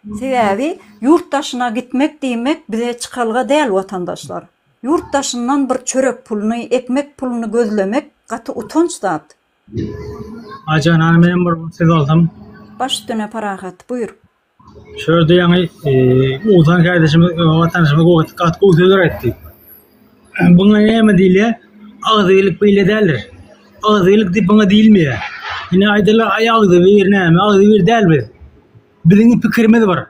Sebäbi yurtdaşyna gitmek diýmek bize çykalga däl watandaşlar. Yurtdaşyndan bir çörek puluny, ekmek puluny gözlemek gaty utanç zat. Ajan hanım benim bir söz aldım. Baş üstüne parahat, buyur. Şöyle yani Oğuzhan kardeşimiz, vatandaşımız katkı sözler etti. Buna neyme diýilýär? Agzylyk beýle derler. Agzylyk diýip bana diýilmeýär. Yine aydalar ayagdy bir näme, agdy bir dälbir. Biziň pikirimiz bar.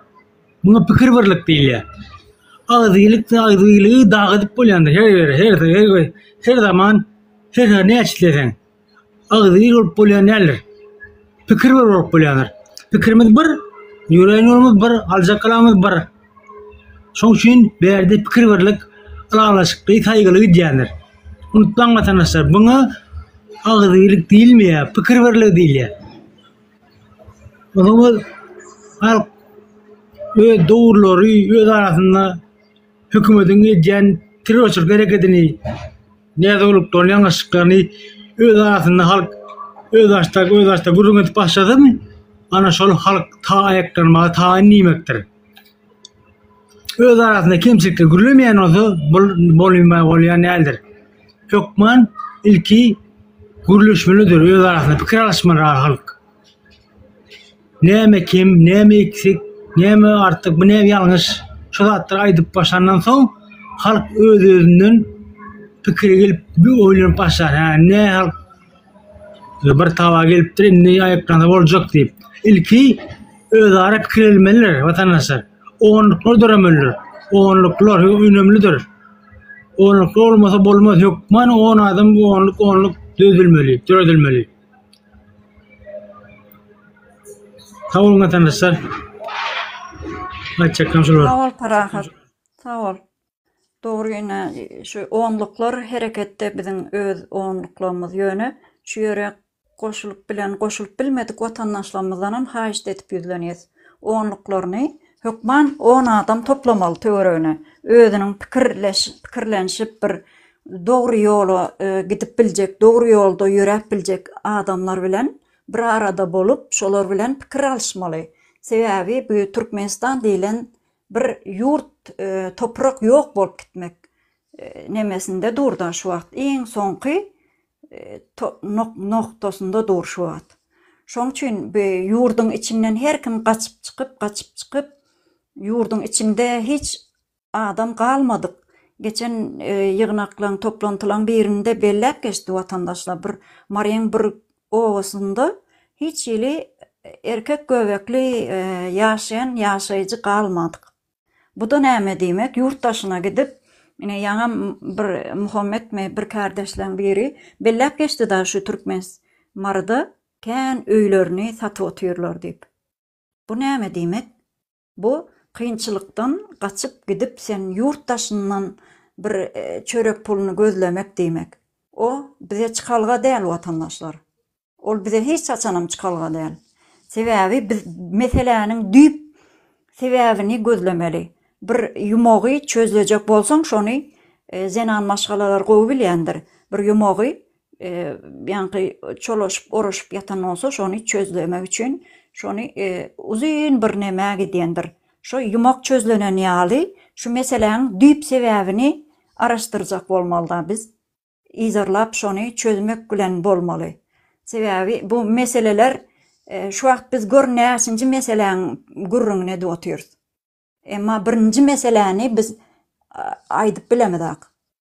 Buna pikir birlik diýilýär. Agzylyk dagydyp bolýandyr. Her zaman her näçleseň. Agzylyk bolýan näler? Pikir bir bolup bolýandyr. Pikirimiz bir, ýüreğimiz bir, aljakalymyz bir. Şoň üçin berde pikir birlik, alalaşykly, saýgyly diýendir. Unutmaň vatandaşlar, buna agzylyk diýilmeýär, pikir birlik diýilýär. Onu halk öz dowrlary, öz arasynda hökümetiň edýän terörçilik hereketini, näde bolup dolýan aşyklaryny öz arasynda halk öz açta gurrun etip başladymy? Ana şol halk ta ayaklanmaga ta niýmekdir. Öz arasynda kimçilikde gürlemeýän olsa bolýan nädir? Hökman ilki gürleşmelidir, öz arasynda pikir alışmaly halk. Näme kim, näme eksik, näme artyk, bu näme ýalňyş, şu zatlary aýdyp başlandan soň halk öz-özünden pikir gelip bir oýlanyp başlar. Ne halk bir tawa gelipdir, indi aýaklanda boljak diýip. İlki öz ara pikirlenmeliler vatandaşlar. Oňluklar döremeliler. Oňluklar önemlidir. Oňluk olmasa bolmaz. Hökman on adam oňluk döredilmeli. Sağ olun vatandaşlar. Sağ ol parahat. Sağ ol. Doğru ýene şu oňluklar hereketde biziň öz oňluklarymyz ýöne şu ýere koşulup bilmedik vatandaşlarymyzdan haýyş etip ýüzlenýäs. Oňluklaryny hökman 10 adam toplamaly töwerene. Özüniň pikirlenşip bir dogry ýola gidip biljek, dogry ýolda ýörep biljek adamlar bilen bir arada bolup şolar bilen pikir alışmaly. Sebäbi bu Türkmenistan diýilen bir yurt toprak ýok bolup gitmek nemesinde durda şu wagt iň soňky noktasında dur şu wagt. Şoň üçin bu ýurduň içinden her kim gaçyp çykyp ýurduň içinde hiç adam galmadyk. Geçen ýygnaklaryň toplantylaryň birinde bellep geçdi vatandaşlar bir Maryan bir owasynda hiç ýeli erkek göbekli yaşayan yaşayıcı kalmadık. Bu da näme demek? Yurttaşına gidip yine yana bir Muhammed mi bir kardeşlerin biri bellep geçti da şu Türkmens marada kän öýlerini satyp oturýarlar deyip. Bu näme demek? Bu kıyınçılıktan kaçıp gidip sen yurttaşından bir çörek pulunu gözlemek demek. O bize çıkalga değil vatandaşlar. O bize hiç saçanam çıkalga değil. Sebebi biz meselenin düp sebebini gözlemeli. Bir yumogy çözülecek bolsaň şonu zenan maşgalalar gowy bilýändir. Bir yumogy ýa-ni çoloşup oroşup ýatan bolsa şonu çözlemek üçin şonu uzun bir näme gidýändir. Şo yumok çözlenen ýaly şu meselenin düp sebebini araşdyrjak bolmaly biz. İzarlap şonu çözmek bilen bolmaly. Sebebi bu meseleler şu wagt biz görnäçinji meselenin gurrungyna oturýarys. Emma birinci meseleni biz aýdyp bilemedik.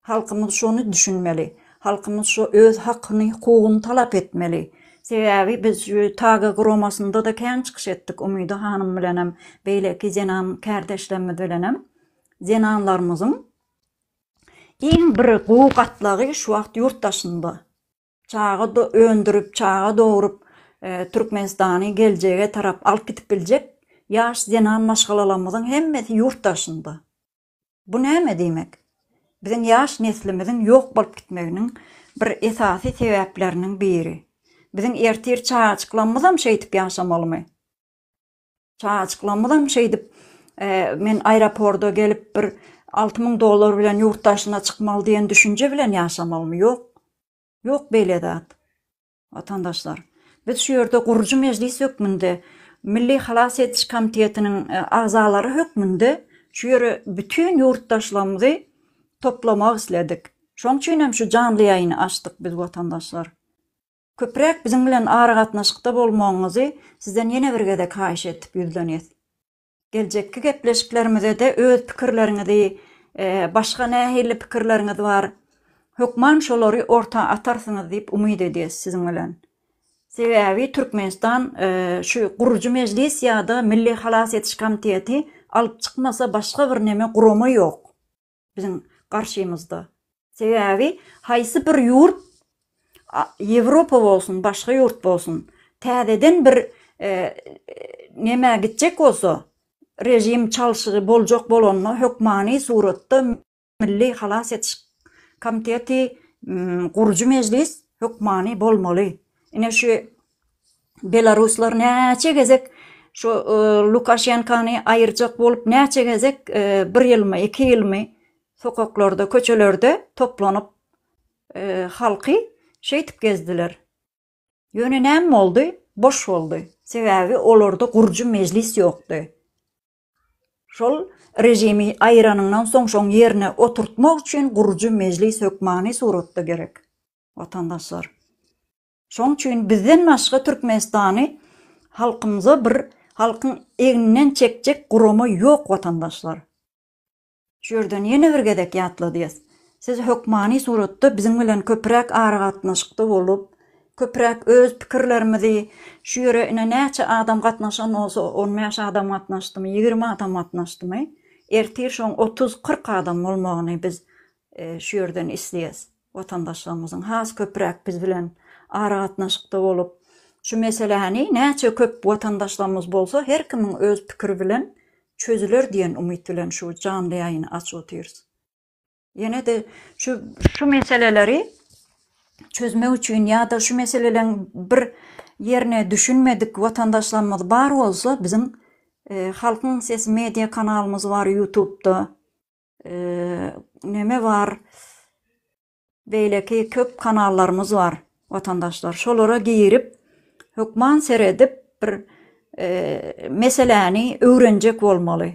Halkymyz şonu düşünmeli. Halkymyz şu öz hakyny, hukugunu talap etmeli. Sebebi biz şu taga gromasynda da kän çykyş etdik. Umydy hanym bilenem, beýleki zenan kardeşlerimiz bilenem. Zenanlarymyzyň iň bir hukuk atlagy şu wagt yurttaşynda. Çağı da öndürüp, çağı doğurup Türkmenistany geljege tarap alyp gidip biljek. Yaş zenan maşgalalarymyzyň hemmesi yurttaşynda. Bu näme demek? Biziň yaş neslimiziň ýok bolup gitmeginiň bir esasy sebäpleriniň biri. Biziň ertir çağçyklanmazam şeýdip ýaşamalymy? Çağçyklanmazam şeýdip men aeroportda gelip bir $60.000 bilen yurttaşyna çykmaly diýen düşünje bilen ýaşamalymy? Ýok. Ýok beýle zat. Vatandaşlar, biz şu ýerde gurucu meclis hökmünde Milli Halas Etiş Komitetiniň agzalary hökmünde şu ýere bütün yurttaşlarymyzy toplamak isledik. Şoň üçin hem şu canly ýaýyny açdyk biz vatandaşlar. Köprek biziň bilen ara gatnaşykda bolmagyňyzy sizden ýene bir gede kaýyş etip ýüzlenýäs. Geljekki gepleşiklerimizde de öz pikirleriňizi, başga nähili pikirleriňiz bar. Hökman şolary orta atarsyňyz diýip umyt edýäs siziň bilen. Sebebi Türkmenistan şu gurucu meclis ýa-da Milli Halas Etiş Komiteti alyp çykmasa başga bir näme guramy ýok biziň garşymyzda. Sebebi haýsy bir ýurt Ýewropa bolsun, başga ýurt bolsun, täzeden bir näme gitjek bolsa, rejim çalşygy boljak bolanyna hökmany suratda Milli Halas Etiş Komiteti gurucu meclis hökmany bolmaly. Ine şu Belaruslar näçe gezek şu Lukashenkany aýyrjak bolup näçe gezek 1 ýylmy, 2 ýylmy sokaklarda, köçelerde toplanyp halky şeýtip gezdiler. Ýöne näme boldy? Boş boldy. Sebebi olarda gurucu meclis ýokdy. Şol rejimi aýranyňdan soň şoň ýerine oturtmak üçin gurucu meclis hökmany suratda gerek. Vatandaşlar, şoň üçin bizden başga Türkmenistany halkymyza bir halkyň eginden çekjek guramy ýok vatandaşlar. Şu ýerden ýene bir gedek ýatladyýas. Siz hökmany suratda biziň bilen köprek ara gatnaşykda bolup, köprek öz pikirlerimizi şu ýere näçe adam gatnaşan bolsa 15 adam gatnaşdymy, 20 adam gatnaşdymy, ertir şoň 30-40 adam bolmagyny biz şu ýerden isleýäs. Vatandaşlarymyzyň has köprek biz bilen ara gatnaşykda bolup, şu meseleni näçe köp vatandaşlarymyz bolsa her kimiň öz pikiri bilen çözüler diýen umyt bilen şu canly ýaýyny açyp oturýarys. Ýene de şu meseleleri çözmek üçin ýa-da şu meselelerin bir ýerine düşünmedik vatandaşlarymyz bar bolsa biziň halkyň sesi media kanalymyz bar YouTube'da. Näme bar? Beýleki köp kanallarymyz bar vatandaşlar. Şolara girip hökman seredip bir meseleni öwrenjek bolmaly.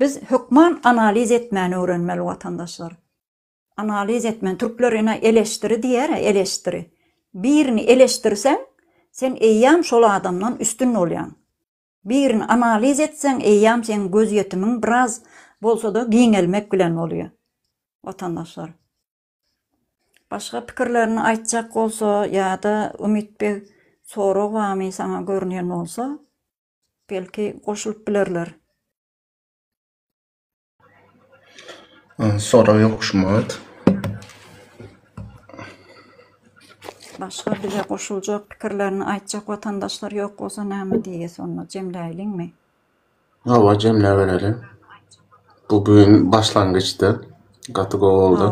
Biz hökman analiz etmeni öwrenmeli vatandaşlar. Analiz etmen, Türkler ene eleştiri diýär, eleştiri. Birini eleştirsen, sen eýýam şol adamdan üstün bolýan. Birini analiz etsen, eýýam sen göz ýetimiň biraz bolsa da giňelmek bilen bolýar. Vatandaşlar, başga pikirlerini aýtjak bolsa ýa-da Umit Bey sorag wamy saňa görünýän bolsa, belki goşulyp bilerler. Sonra ýokuşmaýat. Başga bize goşuljak pikirlerini aýtjak watandaşlar ýok bolsa näme diýes onu jemläýliňmi? Hawa jemle bereli. Bu bugün başlangıçtı. Gaty boldy.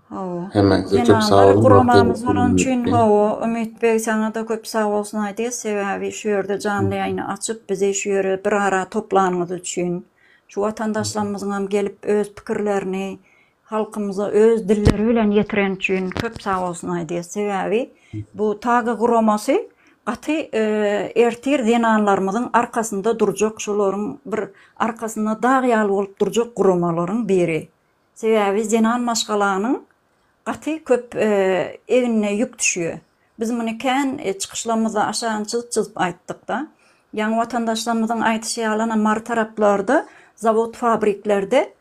Hawa. Hemmeňize köp sag Genelleri bolun. guramamız bolan üçin hawa, Ümit Bey sana da köp sag bolsun aýdy. Sebäbi şu ýerde janly ýaýny açyp bize şu ýere bir ara toplanyňyz üçin, şu watandaşlarymyzyň gelip öz pikirlerini halkymyza öz dilleri bilen ýetiren üçin köp sag bolsun aýdy. Sebäbi bu tagy guramasy gaty ertir denanlarymyzyň arkasynda durjak, şolaryň bir arkasynda dag ýaly bolup durjak guramalaryň biri. Sebäbi denan maşgalanyň gaty köp evine ýük düşüyor. Biz muny kän çykyşlarymyzda aşaňçylyp aýtdyk da. Ýa-ni watandaşlarymyzyň aýtyşy alana mar taraplarda zavod fabriklerde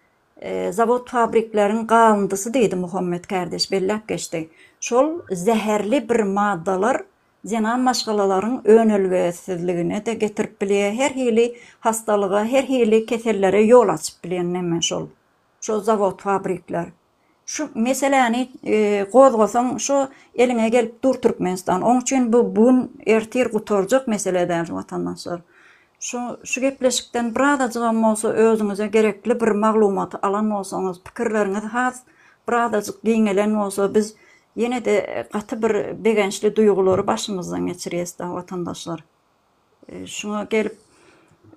zavod fabrikleriň galındysy diýdi Muhammed kardeş bellek geçdi. Şol zäherli bir maddalar denan maşgalalaryň önelbesizligine de getirip bilýär. Her hili hastalyga, her hili kesellere ýol açyp bilýän näme şol. Şo zavod fabrikler. Şu meseleni gozgasaň şu eliňe gelip dur Türkmenistan. Onuň üçin bu bugün ertir gutarjak meseleden watandaşlar. Şu gepleşikden birazajygam bolsa özüňize gerekli bir maglumaty alan bolsaňyz, pikirleriňiz has birazajyk giňelen bolsa biz ýene de gaty bir begençli duýgulary başymyzdan geçirýäs da watandaşlar. Şuna gelip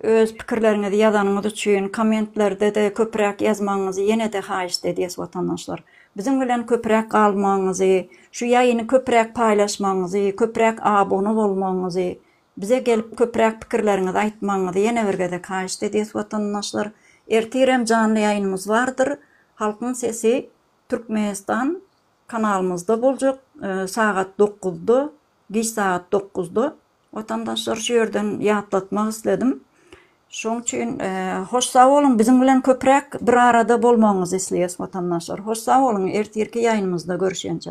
öz pikirleriňizi ýazanyňyz üçin kommentlerde de köpräk ýazmaňyzy ýene de haýyş edýäs watandaşlar. Bizim bilen köpräk galmaňyzy, şu ýaýyny köpräk paýlaşmaňyzy, köpräk abone bolmaňyzy, bize gelip köpräk pikirleriňizi aýtmaňyzy ýene birgede haýyş edýäs watandaşlar. Ertirem janly ýaýynymyz bardyr. Halkyň sesi Türkmenistan kanalymyzda boljak saat 9-da, geç saat 9-da. Watandaşlar şu ýerden ýatlatmak isledim. Şoň üçin hoş sag bolun, bizim bilen köpräk bir arada bolmaňyzy isleýäs watandaşlar. Hoş sag bolun, ertirki ýaýynymyzda görüşençe.